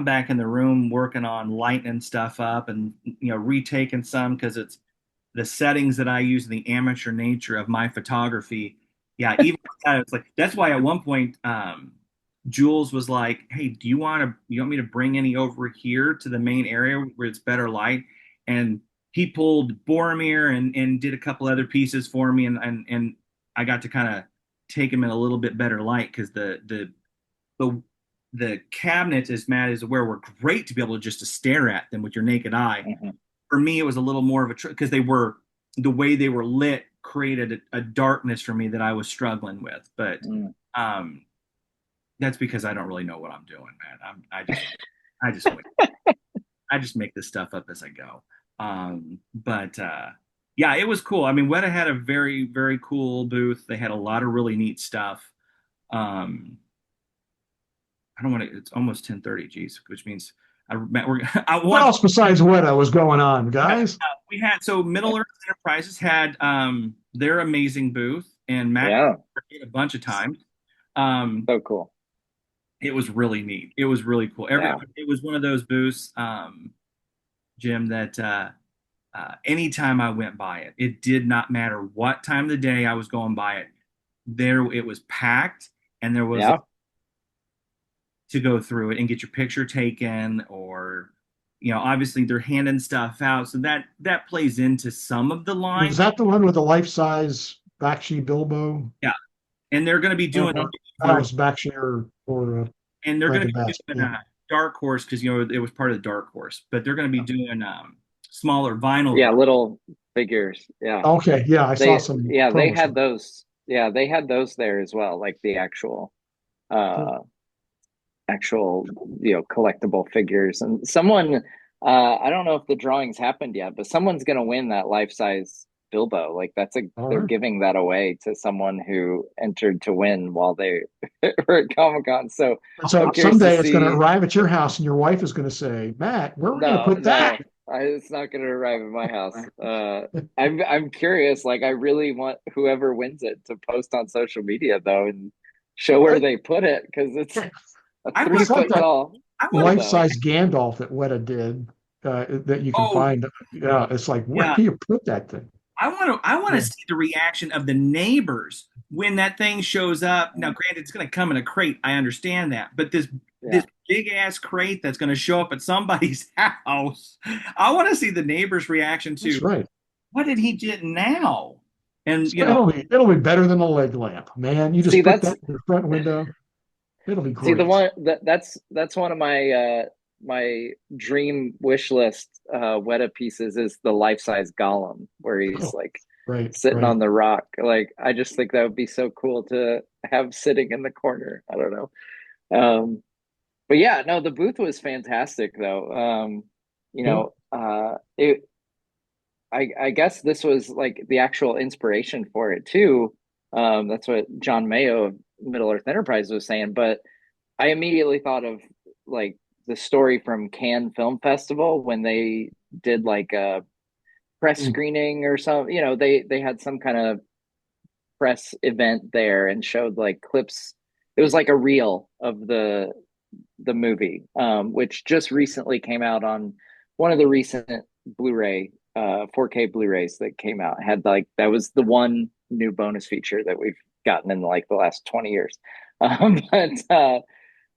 back in the room working on lightening stuff up and retaking some because it's the settings that I use in the amateur nature of my photography. Yeah, even it's like that's why at one point Jules was like, "Hey, you want me to bring any over here to the main area where it's better light?" And he pulled Boromir and did a couple other pieces for me, and I got to kind of take him in a little bit better light because the the cabinets, as Matt is aware, were great to be able to just to stare at them with your naked eye. Mm-hmm. For me, it was a little more of a because they were the way they were lit created a darkness for me that I was struggling with. But um, that's because I don't really know what I'm doing, man. I just I just make this stuff up as I go. But yeah, it was cool. I mean, Weta had a very very cool booth. They had a lot of really neat stuff. Um, I don't want to. It's almost 10:30, geez, which means I What want. else besides Weta was going on, guys? We had so Middle Earth Enterprises had their amazing booth, and Matt Yeah, a bunch of times. Um, so cool. it was really neat. It was really cool. Yeah, It was one of those booths, Jim, that anytime I went by it, it did not matter what time of the day I was going by it. There, it was packed, and there was yeah, to go through it and get your picture taken, or obviously they're handing stuff out, so that plays into some of the line. Was that the one with the life-size Bakshi Bilbo? Yeah, and they're going to be doing hmm That was Bakshi or and they're going to Rankin be Bass. doing Yeah. Dark Horse because it was part of the Dark Horse, but they're going to be doing smaller vinyl. yeah, little figures. Yeah, Okay. Yeah, I saw some they promos. had those. Yeah, they had those there as well, like the uh actual collectible figures. And someone, I don't know if the drawing's happened yet, but someone's gonna win that life size Bilbo. Like All they're right. giving that away to someone who entered to win while they were at Comic-Con. So So I'm curious to someday it's going to see. arrive at your house, and your wife is going to say, "Matt, where are we going to No, put that?" no, it's not going to arrive at my house. I'm curious. Like, I really want whoever wins it to post on social media though, and show where they put it because it's a I three want It's like foot that tall I want to Bilbo. life-size Gandalf that Weta did that you can oh find. Yeah, it's like, where yeah do you put that thing? I want to Yeah. see the reaction of the neighbors when that thing shows up. Now, Mm, granted, it's going to come in a crate. I understand that, but this yeah, big ass crate that's going to show up at somebody's house, I want to see the neighbors' reaction to That's right. what did he get now? And So it'll be better than a leg lamp, man. You see just put that's that in the front window. It'll be see the great. one that's one of my dream wish list Weta pieces is the life size Gollum where he's Oh, like right, sitting right. on the rock. Like I just think that would be so cool to have sitting in the corner. I don't know. But yeah, no, the booth was fantastic though. Yeah. It I guess this was like the actual inspiration for it too. That's what John Mayo of Middle Earth Enterprise was saying. But I immediately thought of like the story from Cannes Film Festival when they did like a press Mm. screening or something. You know, they had some kind of press event there and showed like clips. It was like a reel of the movie, which just recently came out on one of the recent Blu-ray 4K Blu-rays that came out. Had like that was the one new bonus feature that we've gotten in like the last 20 years.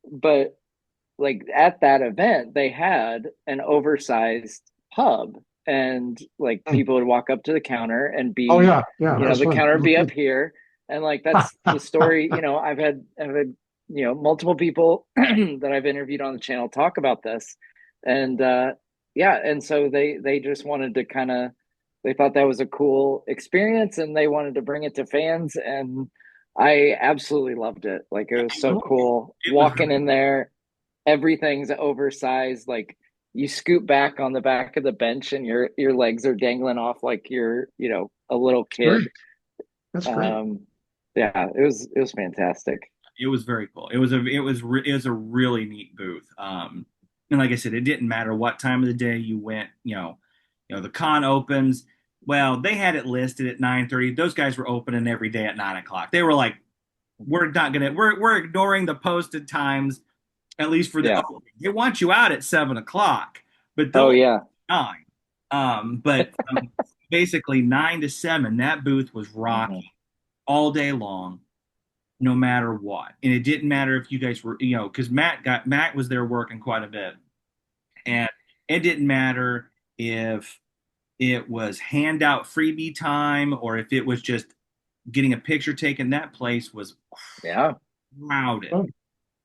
But like at that event, they had an oversized pub, and like Mm. people would walk up to the counter and Oh be, yeah, yeah, you that know, was the fun. counter It would be looked up good. here, and like that's the story. You know, I've had you know multiple people that I've interviewed on the channel talk about this, and yeah, and so they just wanted to kind of they thought that was a cool experience, and they wanted to bring it to fans, and I absolutely loved it. Like it was so cool It was walking in there, everything's oversized. Like you scoot back on the back of the bench and your legs are dangling off like you're, you know, a little Great. kid. That's great. Um, yeah, it was fantastic. it was very cool. It was a really neat booth. And like I said, it didn't matter what time of the day you went. The con opens. Well, they had it listed at 9:30. Those guys were opening every day at 9 o'clock. They were like, we're ignoring the posted times, at least for the Yeah. opening. They want you out at 7 o'clock, but they'll Oh open yeah. at 9. But basically 9 to 7, that booth was Hmm. rocking all day long, no matter what. And it didn't matter if you guys were, because Matt was there working quite a bit, and it didn't matter if it was handout freebie time or if it was just getting a picture taken. That place was Yeah. crowded, Oh,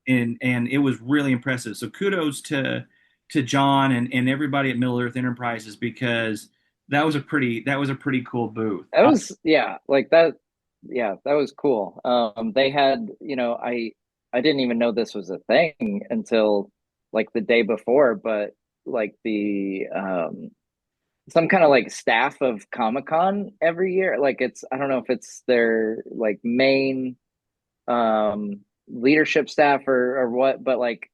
and it was really impressive. So kudos to John and everybody at Middle Earth Enterprises, because that was a pretty cool booth. That was yeah, like that yeah, that was cool. They had, you know, I didn't even know this was a thing until like the day before, but like the some kind of like staff of Comic-Con every year. Like it's I don't know if it's their like main leadership staff or what, but like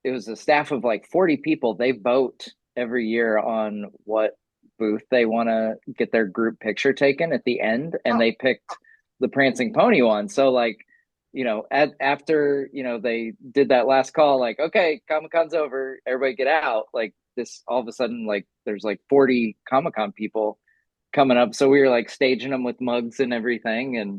it was a staff of like 40 people. They vote every year on what booth they want to get their group picture taken at the end, and oh, they picked the Prancing Pony one. So like, you know, after, you know, they did that last call, like, okay, Comic-Con's over, everybody get out. Like this all of a sudden, like there's like 40 Comic-Con people coming up. So we were like staging them with mugs and everything. And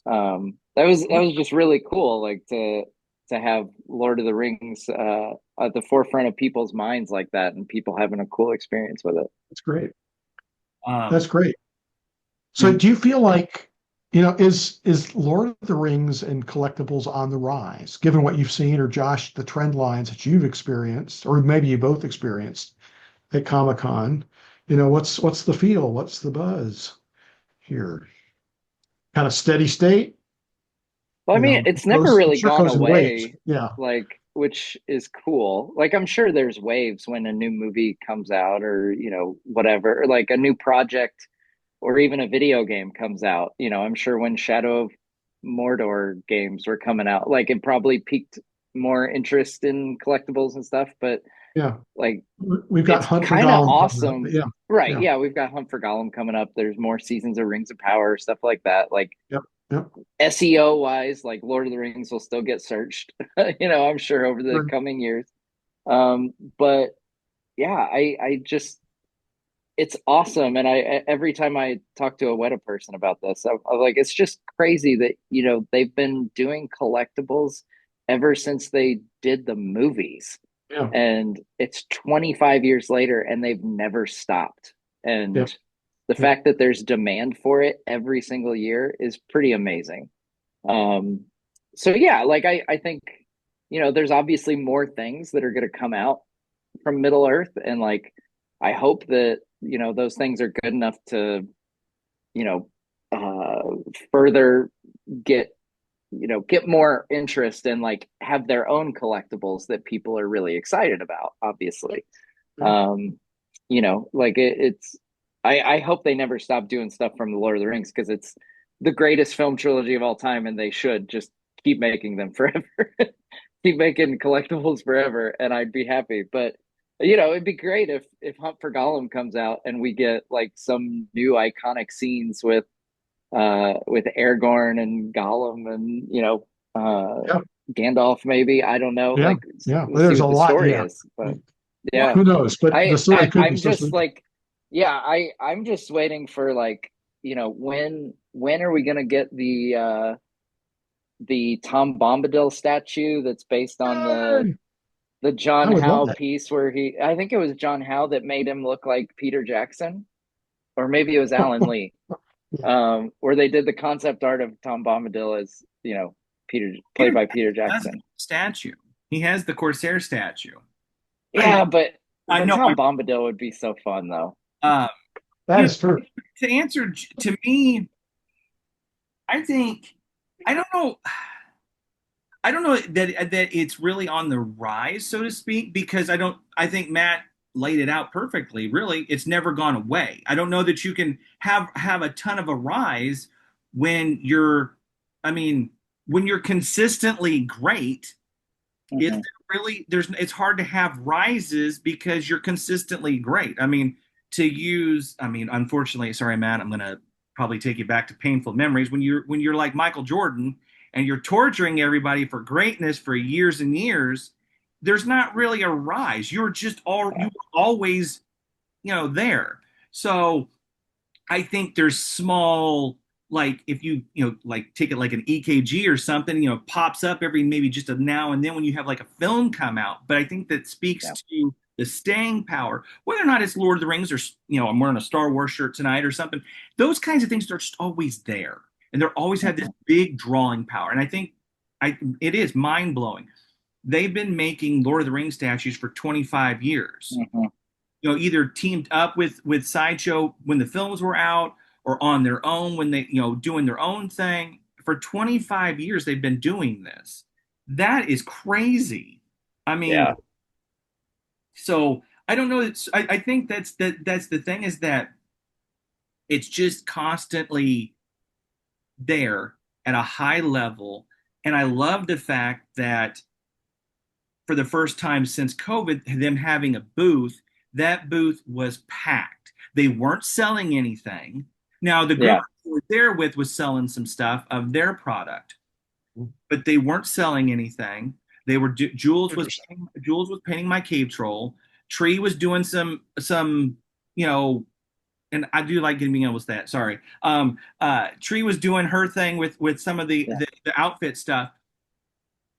that was just really cool, like to have Lord of the Rings at the forefront of people's minds like that, and people having a cool experience with it. that's great. That's Um, great. So and do you feel like, is Lord of the Rings and collectibles on the rise, given what you've seen, or Josh, the trend lines that you've experienced, or maybe you both experienced at Comic-Con? What's the feel? What's the buzz here? Kind of steady state, Well, I mean, it's never I'm really sure it gone goes in waves. away, Yeah. like, which is cool. Like, I'm sure there's waves when a new movie comes out, or, you know, whatever, or like a new project, or even a video game comes out. You know, I'm sure when Shadow of Mordor games were coming out, like, it probably piqued more interest in collectibles and stuff. But Yeah. like, We've got it's Hunt for kind of Gollum coming up. But awesome. yeah. Right. Yeah. Yeah. We've got Hunt for Gollum coming up. There's more seasons of Rings of Power, stuff like that. Like, Yep. Yep. SEO wise, like Lord of the Rings will still get searched, you know, I'm sure over the Sure. coming years. But yeah, I just, it's awesome. And every time I talk to a Weta person about this, I'm like, it's just crazy that, you know, they've been doing collectibles ever since they did the movies. Yeah. And it's 25 years later and they've never stopped. Yeah. And the Yeah. fact that there's demand for it every single year is pretty amazing. Um, so yeah, like I think, you know, there's obviously more things that are going to come out from Middle Earth, and like I hope that, you know, those things are good enough to, you know, further get, you know, get more interest and like have their own collectibles that people are really excited about, obviously. Yeah. um you know, like it's I hope they never stop doing stuff from the Lord of the Rings because it's the greatest film trilogy of all time, and they should just keep making them forever. Keep making collectibles forever, and I'd be happy. But it'd be great if Hunt for Gollum comes out and we get like some new iconic scenes with Aragorn and Gollum and Yeah, Gandalf maybe. I don't know. yeah, Like yeah. we'll Well, see there's a what the lot. story Yeah. is. But Well, yeah. Who knows? But the story could be I'm so just sweeping. like, yeah, I'm just waiting for like, when are we gonna get the Tom Bombadil statue that's based on Yay! the I John would love Howe that. piece where I think it was John Howe that made him look like Peter Jackson, or maybe it was Alan Lee, Yeah. where they did the concept art of Tom Bombadil as, Peter, played Peter by Peter does have Jackson. a statue. He has the Corsair statue. I Yeah, I but know. Tom Bombadil would be so fun though. Uh, That you know, is true. to answer to me, I think I don't know. I don't know that it's really on the rise, so to speak, because I don't. I think Matt laid it out perfectly. Really, it's never gone away. I don't know that you can have a ton of a rise when you're. I mean, when you're consistently great. It's Hmm. really there's it's hard to have rises because you're consistently great. I mean, unfortunately, sorry, Matt, I'm gonna probably take you back to painful memories when you're like Michael Jordan and you're torturing everybody for greatness for years and years. There's not really a rise. You were always there. So I think there's small, like if like take it like an EKG or something, pops up every maybe just a now and then when you have like a film come out. But I think that speaks Yeah. to the staying power, whether or not it's Lord of the Rings or I'm wearing a Star Wars shirt tonight or something. Those kinds of things are just always there, and they're always had this Hmm. big drawing power. And I think it is mind blowing. They've been making Lord of the Rings statues for 25 years, Hmm. either teamed up with Sideshow when the films were out or on their own when they doing their own thing. For 25 years they've been doing this. That is crazy. I mean, Yeah. so I don't know. I think that's the thing, is that it's just constantly there at a high level. And I love the fact that for the first time since COVID, them having a booth, that booth was packed. They weren't selling anything. Now, the group Yeah. we were there with was selling some stuff of their product, but they weren't selling anything. They were Interesting. Jules was painting my cave troll. Tree was doing some you know, and I do like getting being able with that. Sorry. Tree was doing her thing with some of Yeah. the outfit stuff,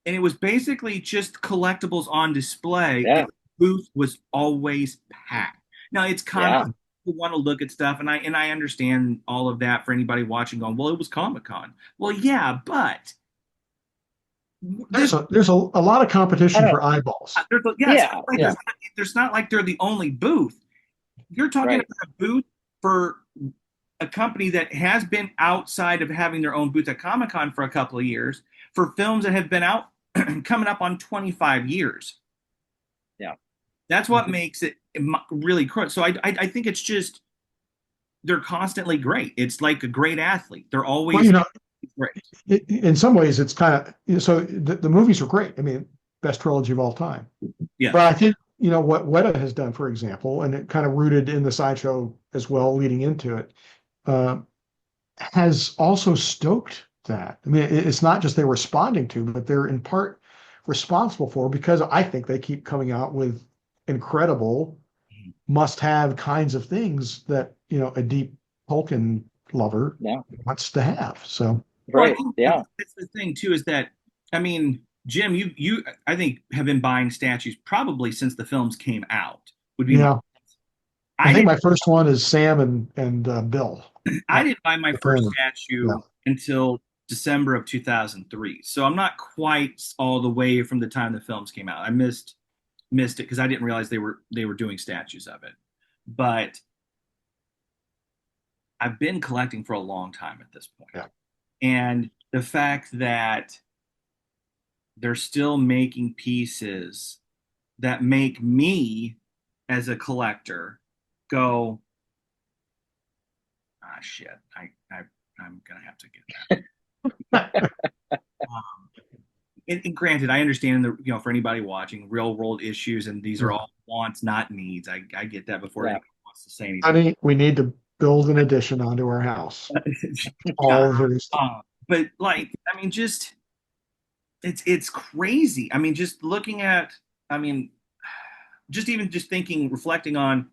and it was basically just collectibles on display, and Yeah. the booth was always packed. Now it's Yeah. Comic-Con, people want to look at stuff, and I understand all of that for anybody watching going, well, it was Comic-Con. Well, yeah, but There's this a lot of I competition don't. for eyeballs. yeah, it's Yeah. not like Yeah. there's not like they're the only booth. You're talking Right. about a booth for a company that has been outside of having their own booth at Comic-Con for a couple of years, for films that have been out coming up on 25 years. Yeah. That's what makes it really cool. So I think it's just they're constantly great. It's like a great athlete. They're Well, always great. in some ways, it's kind of so the movies are great. I mean, best trilogy of all time. But Yes. I think what Weta has done, for example, and it kind of rooted in the Sideshow as well, leading into it, uh, has also stoked that. I mean, it's not just they're responding to, but they're in part responsible for, because I think they keep coming out with incredible must-have kinds of things that a deep Tolkien lover Yeah. wants to have. So Well, I Right. think Yeah. that's the thing too, is that I mean, Jim, you I think have been buying statues probably since the films came out. Would be my yeah, I I think didn't my first one is Sam and Bill. I didn't buy my The first painting. Yeah. statue until December of 2003. So I'm not quite all the way from the time the films came out. I missed it because I didn't realize they were doing statues of it. But I've been collecting for a long time at this point. Yeah. And the fact that they're still making pieces that make me as a collector go, shit, I'm gonna have to get that. Um, and granted, I understand for anybody watching, real world issues, and these are Yeah. all wants, not needs. I get that before Yeah. anyone wants to say anything. Honey, we need to build an addition onto our house. Yeah. All those. But like, I mean, just it's crazy. I mean, just looking at, I mean, just even just thinking, reflecting on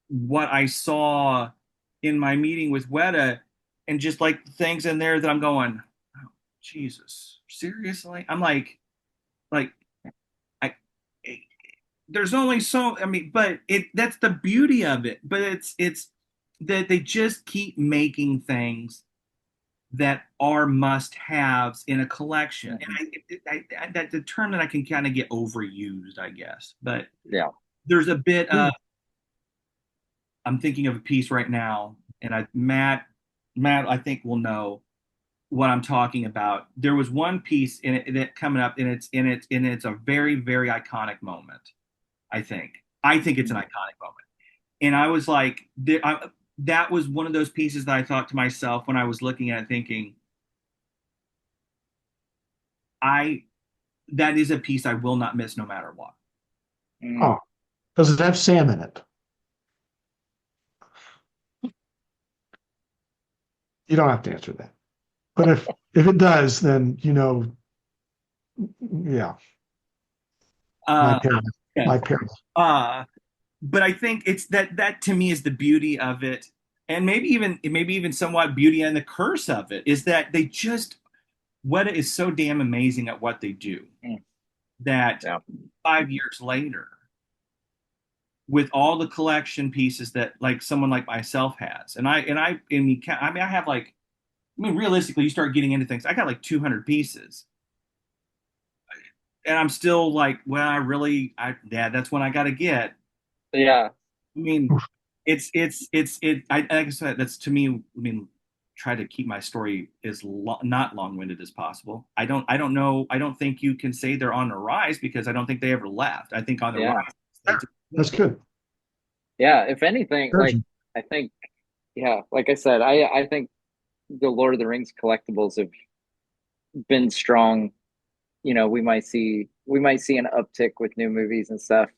what I saw in my meeting with Weta, and just like things in there that I'm going, oh, Jesus, seriously? I'm like I there's only so, I mean, but that's the beauty of it. But it's that they just keep making things that are must-haves in a collection. And that the term that I can kind of get overused, I guess. But Yeah. there's a bit of, I'm thinking of a piece right now, and Matt, I think will know what I'm talking about. There was one piece in it that coming up, and it's a very, very iconic moment. I think. I think it's an iconic moment. And I was like, that was one of those pieces that I thought to myself when I was looking at it, thinking, I that is a piece I will not miss no matter what. Oh, does it have Sam in it? You don't have to answer that. But if it does, then yeah, my Uh, parents, yeah. my parents. But I think it's that to me is the beauty of it, and maybe even somewhat beauty and the curse of it is that they just Weta is so damn amazing at what they do that Yeah. 5 years later, with all the collection pieces that like someone like myself has, I have like, I mean, realistically, you start getting into things. I got like 200 pieces, and I'm still like, well, yeah, that's what I got to get. Yeah. I mean, like I said, that's to me. I mean, try to keep my story as not long-winded as possible. I don't know. I don't think you can say they're on the rise because I don't think they ever left. I think on the Yeah. rise. They just, That's good. Yeah. If anything, like Encouraging. I think, yeah, like I said, I think the Lord of the Rings collectibles have been strong. We might see an uptick with new movies and stuff.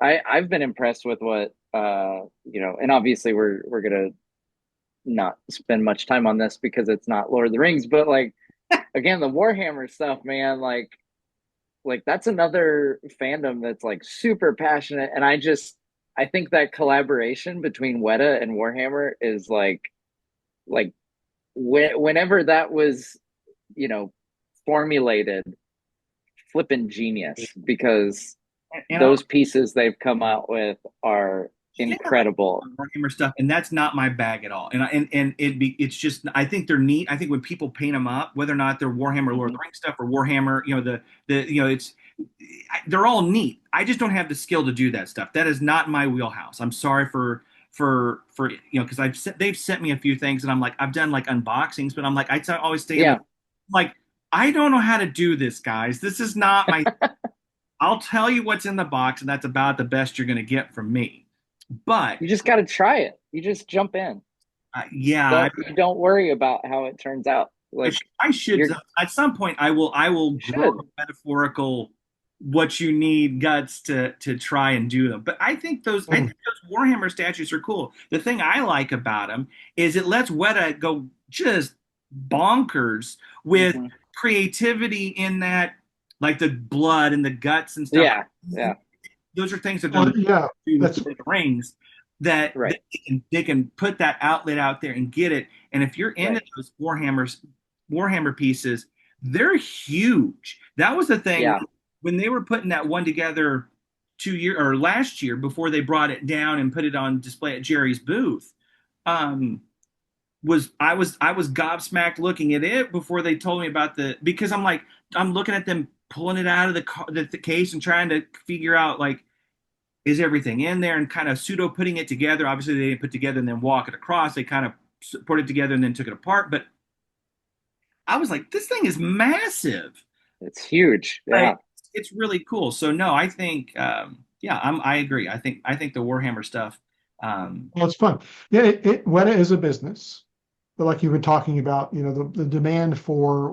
I've been impressed with what and obviously we're gonna not spend much time on this because it's not Lord of the Rings, but like again, the Warhammer stuff, man, like that's another fandom that's like super passionate, and I think that collaboration between Weta and Warhammer is like whenever that was you know formulated, flipping genius, because and I'll those pieces they've come out with are think I like incredible. Warhammer stuff, and that's not my bag at all. It's just I think they're neat. I think when people paint them up, whether or not they're Warhammer Lord of the Mhm. Rings stuff or Warhammer, it's they're all neat. I just don't have the skill to do that stuff. That is not my wheelhouse. I'm sorry for because they've sent me a few things, and I'm like, I've done like unboxings, but I'm like, always stay in Yeah. the like, I don't know how to do this, guys. This is not my. I'll tell you what's in the box, and that's about the best you're going to get from me. But You just got to try it. You just jump in. yeah, Don't worry about how it turns out. Like I should you're at some point. I will you grow should. the metaphorical what you need guts to try and do them. But I think those Warhammer statues are cool. The thing I like about them is it lets Weta go just bonkers with Hmm. creativity in that, like the blood and the guts and stuff. Yeah. Yeah. Those are things that they're Well, yeah, do with that's Lord of the Rings that Right. they can put that outlet out there and get it. And if you're into Right. those Warhammer pieces, they're huge. That was the thing Yeah. when they were putting that one together 2 year or last year before they brought it down and put it on display at Jerry's booth. Um, I was gobsmacked looking at it before they told me about because I'm like, I'm looking at them pulling it out of the case and trying to figure out, like, is everything in there, and kind of pseudo putting it together. Obviously, they didn't put together and then walk it across. They kind of put it together and then took it apart. But I was like, this thing is massive. It's huge. Like, Yeah. it's really cool. So no, I think, yeah, I agree. I think the Warhammer stuff. Well, it's fun. Yeah, Weta is a business, but like you've been talking about, the demand for,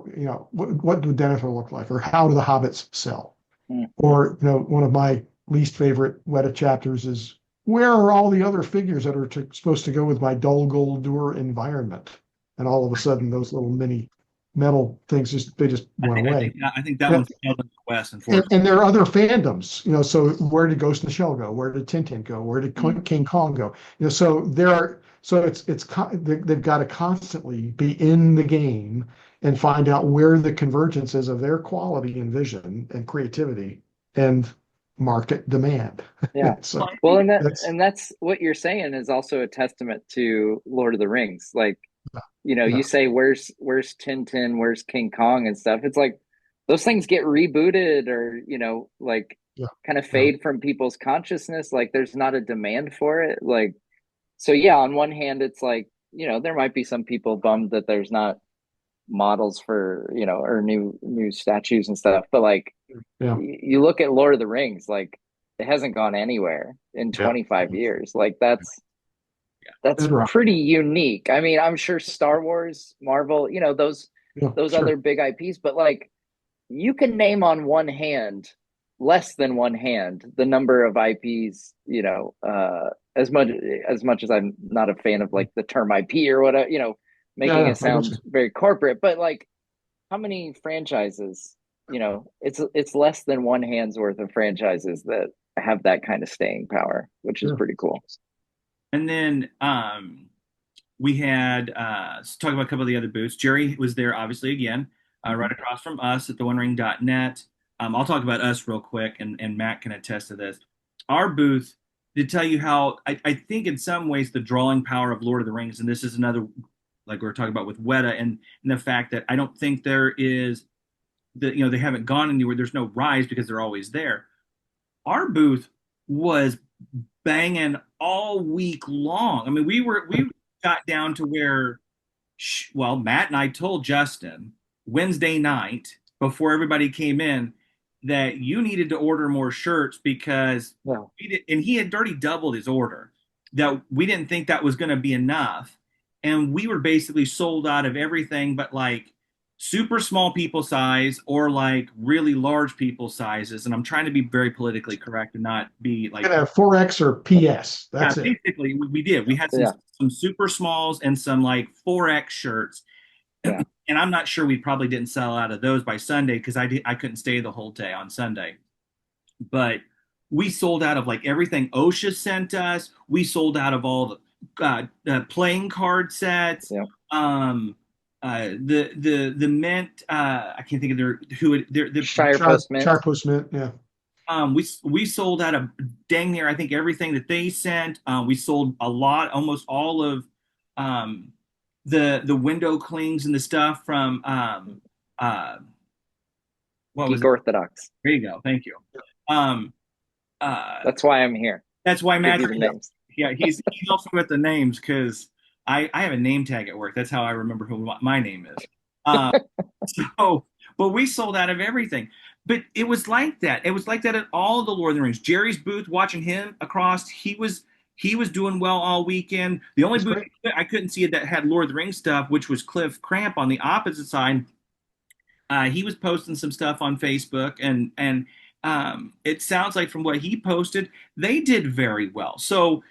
what do Denethor look like, or how do the hobbits sell? Mm. Or, one of my least favorite Weta chapters is, where are all the other figures that are supposed to go with my Dol Guldur environment? And all of a sudden, those little mini metal things they just went away. I think that one's held in the West, And, unfortunately. and there are other fandoms, so where did Ghost in the Shell go? Where did Tintin go? Where did Mm. King Kong go? So there are, so they've got to constantly be in the game and find out where the convergence is of their quality and vision and creativity and market demand. Yeah. So Well, that's and that's what you're saying is also a testament to Lord of the Rings. Like, yeah, you say where's Tintin, where's King Kong and stuff. It's like those things get rebooted or, like yeah, kind of yeah, fade from people's consciousness. Like there's not a demand for it. Like, so yeah, on one hand, it's like, there might be some people bummed that there's not models for, or new statues and stuff. But like yeah, you look at Lord of the Rings, like it hasn't gone anywhere in yeah. 25 years. Like that's Bedrock. pretty unique. I mean, I'm sure Star Wars, Marvel, Yeah, those other sure. big IPs, but like you can name on one hand, less than one hand, the number of IPs, as much as I'm not a fan of like the term IP or whatever, Yeah, making yeah, it I got sound very corporate, but like how many franchises, it's less than one hand's worth of franchises that have that kind of staying power, which is you. pretty cool. And then we had let's talk about a couple of the other booths. Jerry was there obviously again, right across from us at the OneRing.net. I'll talk about us real quick, and Matt can attest to this. Our booth, to tell you how I think in some ways the drawing power of Lord of the Rings, and this is another like we were talking about with Weta, and the fact that I don't think there is they haven't gone anywhere. There's no rise because they're always there. Our booth was banging all week long. I mean, we got down to where, well, Matt and I told Justin Wednesday night before everybody came in that you needed to order more shirts because Yeah. and he had already doubled his order. That we didn't think that was going to be enough, and we were basically sold out of everything but like super small people size or like really large people sizes. And I'm trying to be very politically correct and not be You're like, gonna have 4X or PS. yeah, That's it. basically we did. We had Yeah. some super smalls and some like 4X shirts. Yeah. And I'm not sure we probably didn't sell out of those by Sunday because I couldn't stay the whole day on Sunday. But we sold out of like everything OSHA sent us. We sold out of all the playing card sets. Yeah. The mint. I can't think of their Shire Postman. Sharp Mint, yeah. we sold out of dang near I think everything that they sent. We sold a lot, almost all of um, the window clings and the stuff from uh, what was Geek it? Orthodox. There you go. Thank you. Um, That's why I'm here. that's why Give Matt, you the names. yeah, he helps me with the names because I have a name tag at work. That's how I remember who my name is. Uh, so, but we sold out of everything. But it was like that. It was like that at all the Lord of the Rings. Jerry's booth, watching him across, he was doing well all weekend. The only That's booth great. I couldn't see that had Lord of the Rings stuff, which was Cliff Cramp on the opposite side. He was posting some stuff on Facebook, and it sounds like from what he posted, they did very well. So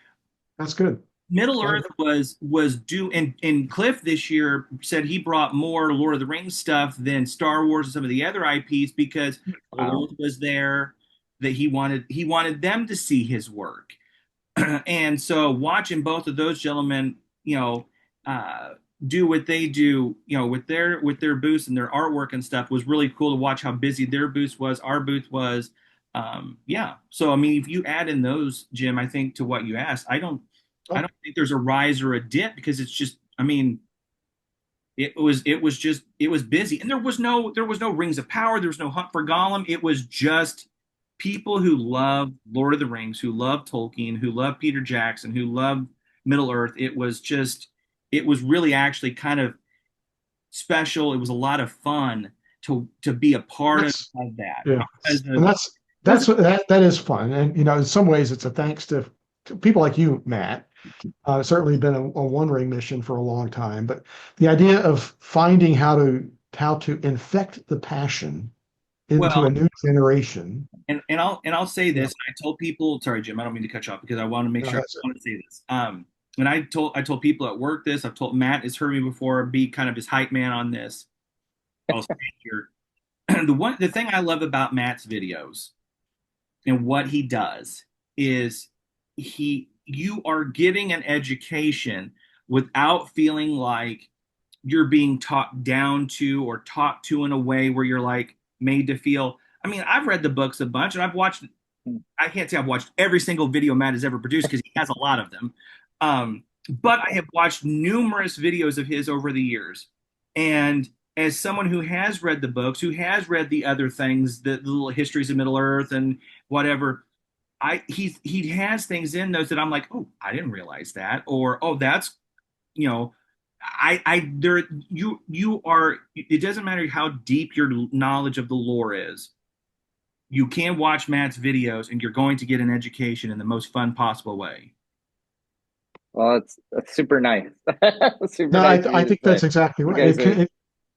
That's good. Middle Excited. Earth was due, and Cliff this year said he brought more Lord of the Rings stuff than Star Wars and some of the other IPs because Wow. Old was there that he wanted them to see his work. And so watching both of those gentlemen, uh, do what they do, with their booths and their artwork and stuff was really cool to watch how busy their booth was, our booth was. Yeah. So I mean, if you add in those, Jim, I think to what you asked, I Oh, don't think there's a rise or a dip because it's just, I mean, it was busy, and there was no Rings of Power, there was no Hunt for Gollum. It was just people who love Lord of the Rings, who love Tolkien, who love Peter Jackson, who love Middle Earth. It was really actually kind of special. It was a lot of fun to be a part of, that's of that yeah. because And because that is fun. And in some ways it's a thanks to people like you, Matt, certainly been a wandering mission for a long time. But the idea of finding how to infect the passion into Well, a new generation. and I'll say Yeah, this. I told people, sorry, Jim, I don't mean to cut you off because I want to make no, sure that's I want to say this. And I told people at work this. I've told Matt has heard me before, be kind of his hype man on this. I'll say it here. The thing I love about Matt's videos and what he does is you are getting an education without feeling like you're being talked down to or talked to in a way where you're like made to feel. I mean, I've read the books a bunch and I've watched, I can't say I've watched every single video Matt has ever produced because he has a lot of them. But I have watched numerous videos of his over the years. And as someone who has read the books, who has read the other things, the little histories of Middle Earth and whatever, he has things in those that I'm like, oh, I didn't realize that, or oh, that's you know, I there you are. It doesn't matter how deep your knowledge of the lore is. You can watch Matt's videos, and you're going to get an education in the most fun possible way. Well, that's super nice. Super no, nice of I you to think that's say. exactly You right. guys are,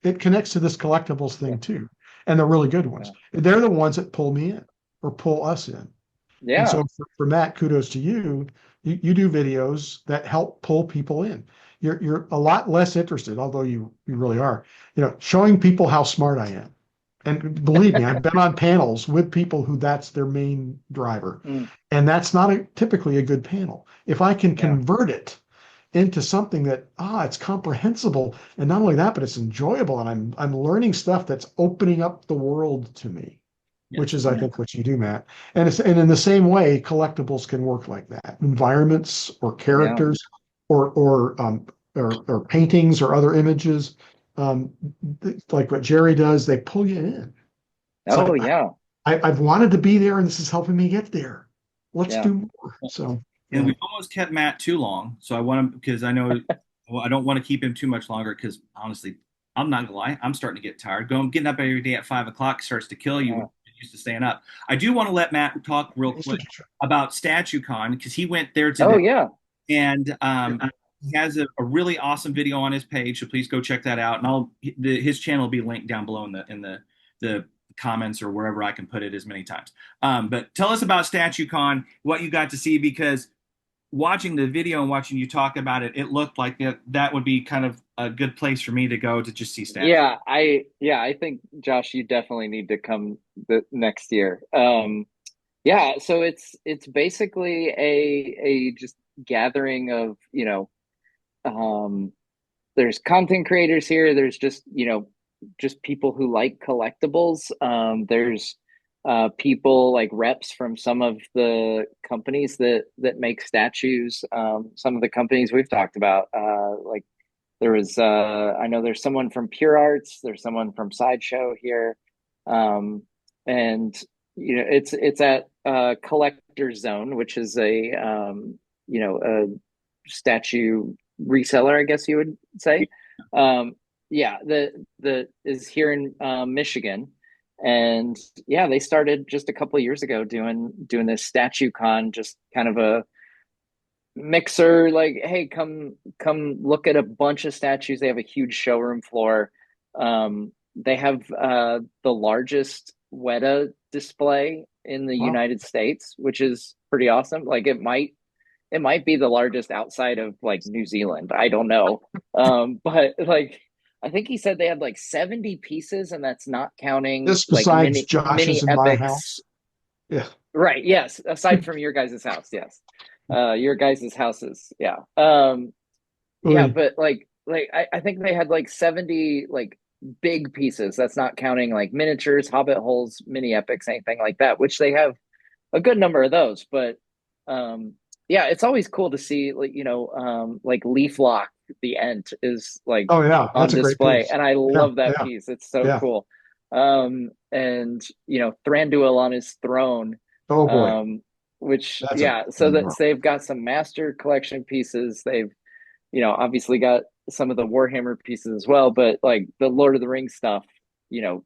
It connects to this collectibles yeah, thing too, and the really good ones. yeah, They're the ones that pull me in or pull us in. And yeah, so for Matt, kudos to you. You do videos that help pull people in. You're a lot less interested, although you really are, showing people how smart I am. And believe me, I've been on panels with people who that's their main driver. mm, And that's not typically a good panel. If I can yeah, convert it into something that it's comprehensible, and not only that, but it's enjoyable, and I'm learning stuff that's opening up the world to me, which Yes. is I think what you do, Matt. And in the same way, collectibles can work like that. Environments or yeah. characters or paintings or other images, um, like what Jerry does, they pull you in. It's Oh, like yeah, I've wanted to be there, and this is helping me get there. Let's yeah, do more. So And yeah. we've almost kept Matt too long, so I want to because I know well, I don't want to keep him too much longer because honestly, I'm not gonna lie, I'm starting to get tired. Getting up every day at 5 o'clock starts to kill you when yeah. you're used to staying up. I do want to let Matt talk real quick about StatueCon because he went there Oh, today yeah. and he has a really awesome video on his page, so please go check that out. And his channel will be linked down below in the comments or wherever I can put it as many times. But tell us about StatueCon, what you got to see because watching the video and watching you talk about it, it looked like that would be kind of a good place for me to go to just see statues. Yeah, I think Josh, you definitely need to come the next year. Yeah, so it's basically a just gathering of, um there's content creators here, there's just people who like collectibles. There's people like reps from some of the companies that make statues. Some of the companies we've talked about, like there was I know there's someone from Pure Arts, there's someone from Sideshow here, and it's at Collector Zone, which is a statue reseller, I guess you would say. Um, yeah, the is here in Michigan, and yeah, they started just a couple of years ago doing this statue con, just kind of a mixer, like, hey, come look at a bunch of statues. They have a huge showroom floor. They have the largest Weta display in the Wow. United States, which is pretty awesome. Like it might be the largest outside of like New Zealand. I don't know. But like I think he said they had like 70 pieces, and that's not counting This like besides mini Josh's and my epics. house. Yeah. Right. Yes. Aside from your guys' house. Yes. Your guys' houses. Yeah. Yeah, Oy. but I think they had like 70 like big pieces. That's not counting like miniatures, hobbit holes, mini epics, anything like that, which they have a good number of those. But um yeah, it's always cool to see like like Leaf Lock, the Ent, is like Oh yeah, on that's a great display, piece. and I Yeah, love that yeah, piece. It's so yeah. cool. And Thranduil on his throne, Oh boy, um which, that's a yeah, so they've got some master collection pieces. They've obviously got some of the Warhammer pieces as well, but like the Lord of the Rings stuff,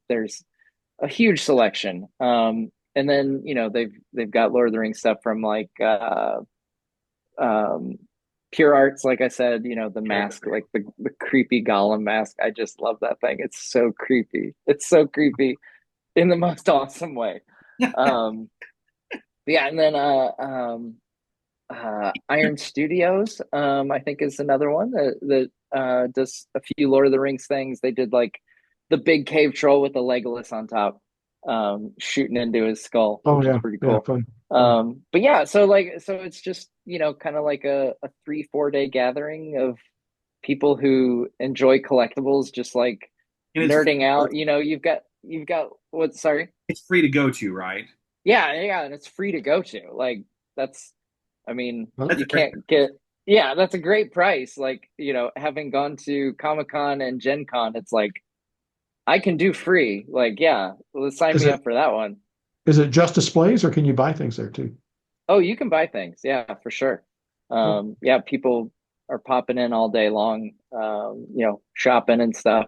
there's a huge selection. And then they've got Lord of the Rings stuff from like Pure Arts, like I said, the mask, like the creepy Gollum mask. I just love that thing. It's so creepy. It's so creepy in the most awesome way. Um, yeah, and then Iron Studios, I think is another one that does a few Lord of the Rings things. They did like the big cave troll with the Legolas on top, shooting into his skull, Oh which is yeah, pretty yeah, cool. fun. But yeah, so it's just, kind of like a 3-4 day gathering of people who enjoy collectibles, just like And it's nerding out. You've got what? Sorry. it's free to go to, right? Yeah, yeah, and it's free to go to. Like that's, I mean, Well, That's you a great. can't get. Yeah, that's a great price. Like, having gone to Comic-Con and Gen Con, it's like I can do free. Like, yeah, well, sign is me it up for that one. is it just displays or can you buy things there too? Oh, you can buy things. Yeah, for sure. Cool. Yeah, people are popping in all day long, shopping and stuff.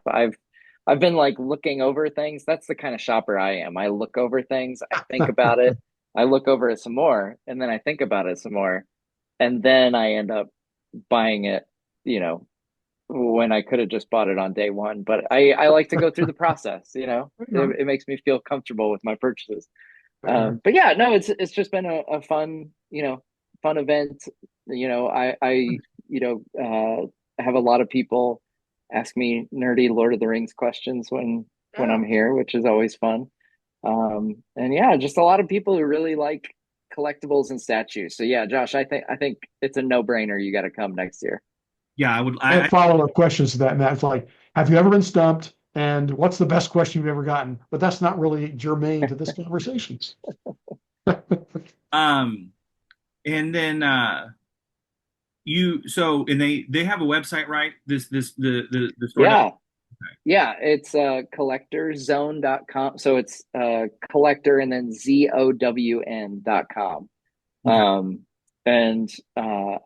I've been like looking over things. That's the kind of shopper I am. I look over things, I think about it, I look over it some more, and then I think about it some more, and then I end up buying it, you know, when I could have just bought it on day one. But I like to go through the process, it makes me feel comfortable with my purchases. But yeah, no, it's just been a fun, fun event. I have a lot of people ask me nerdy Lord of the Rings questions when Yeah. I'm here, which is always fun. And yeah, just a lot of people who really like collectibles and statues. So yeah, Josh, I think it's a no-brainer. You got to come next year. Yeah, I would. I have follow-up questions to that, and that's like, have you ever been stumped? And what's the best question you've ever gotten? But that's not really germane to this conversation. Um, and then and they have a website, right? The store does. Yeah. Yeah, it's collectorzone.com. So it's collector and then ZOWN.com. Okay. Okay. Um and I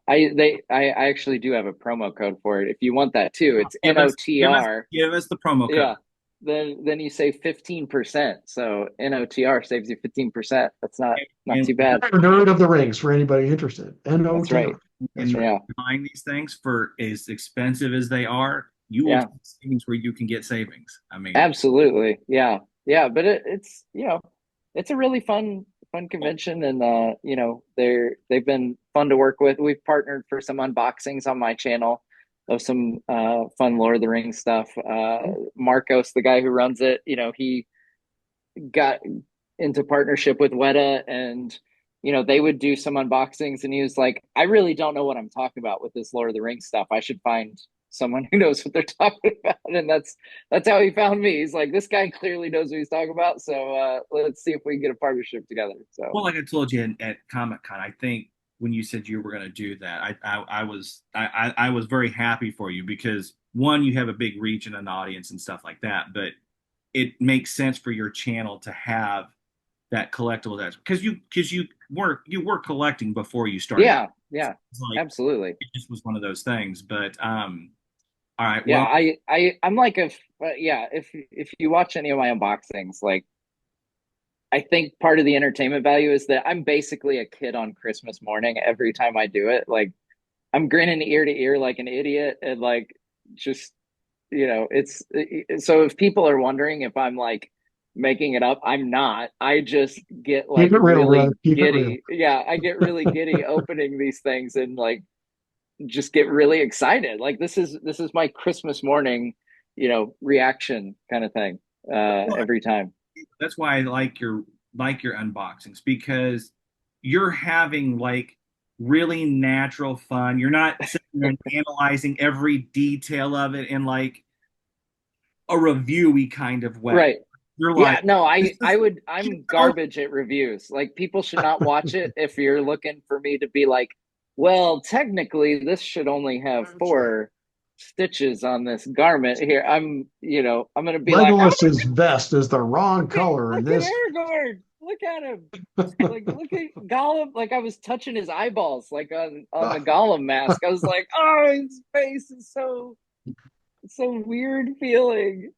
actually do have a promo code for it. If you want that too, it's NOTR. Give us the promo code. Yeah. Then you save 15%. So NOTR saves you 15%. That's not And too bad. Nerd of the Rings for anybody interested. That's right. NOTR. That's and right. Yeah. buying these things for as expensive as they are, you will Yeah. get savings where you can get savings. I mean, Absolutely. Yeah. Yeah, but it's, it's a really fun convention, and they've been fun to work with. We've partnered for some unboxings on my channel of some fun Lord of the Rings stuff. Marcos, the guy who runs it, he got into partnership with Weta, and they would do some unboxings, and he was like, I really don't know what I'm talking about with this Lord of the Rings stuff. I should find someone who knows what they're talking about. And that's how he found me. He's like, this guy clearly knows what he's talking about, so let's see if we can get a partnership together. So well, like I told you at Comic Con, I think when you said you were going to do that, I was very happy for you because one, you have a big reach and an audience and stuff like that, but it makes sense for your channel to have that collectible because you were collecting before you started. yeah, yeah, It's like absolutely. it just was one of those things. But all right, Yeah, well, I'm like, if you watch any of my unboxings, like, I think part of the entertainment value is that I'm basically a kid on Christmas morning every time I do it. Like, I'm grinning ear to ear like an idiot, and like, just, it's so if people are wondering if I'm like making it up, I'm not. I just get Keep like it real, brother. really Keep it real. giddy. Yeah, I get really giddy opening these things, and like just get really excited. Like, this is my Christmas morning, reaction kind of thing every time. that's why I like your unboxings because you're having like really natural fun. You're not sitting there and analyzing every detail of it in like a reviewy kind of way. Right. You're like, Yeah, no, this is I'm so garbage at reviews. Like, people should not watch it if you're looking for me to be like, well, technically this should only have four stitches on this garment here. I'm gonna be like, oh, Legolas's vest is the wrong color, and look at this. Aragorn. Look at him. Like, look at Gollum. Like, I was touching his eyeballs, like on the Gollum mask. I was like, oh, his face is so weird feeling.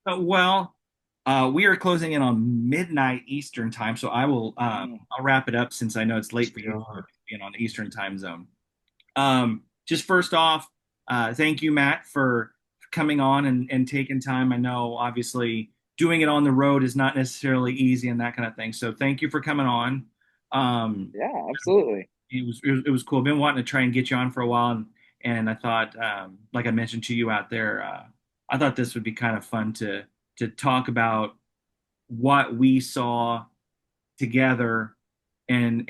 well. We are closing in on midnight Eastern time, so I will Mm. I'll wrap it up since I know it's late for you Yeah. being on the Eastern time zone. Just first off, thank you, Matt, for coming on and taking time. I know obviously doing it on the road is not necessarily easy and that kind of thing. So thank you for coming on. Um, Yeah, absolutely. it was cool. I've been wanting to try and get you on for a while, and I thought, like I mentioned to you out there, I thought this would be kind of fun to talk about what we saw together and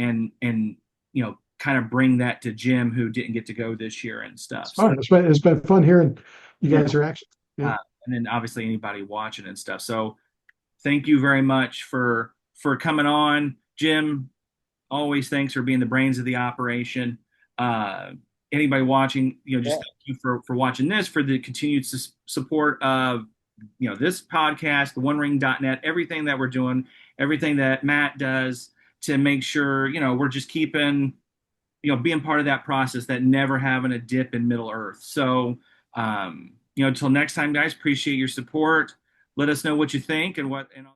kind of bring that to Jim who didn't get to go this year and stuff. It's So fun. It's been fun hearing you yeah, guys' reactions. Yeah. and then obviously anybody watching and stuff. So thank you very much for coming on, Jim. Always thanks for being the brains of the operation. Uh, Anybody watching, just Yeah. thank you for watching this, for the continued support of this podcast, the OneRing.net, everything that we're doing, everything that Matt does to make sure we're just keeping being part of that process, that never having a dip in Middle Earth. So until next time, guys, appreciate your support. Let us know what you think and what and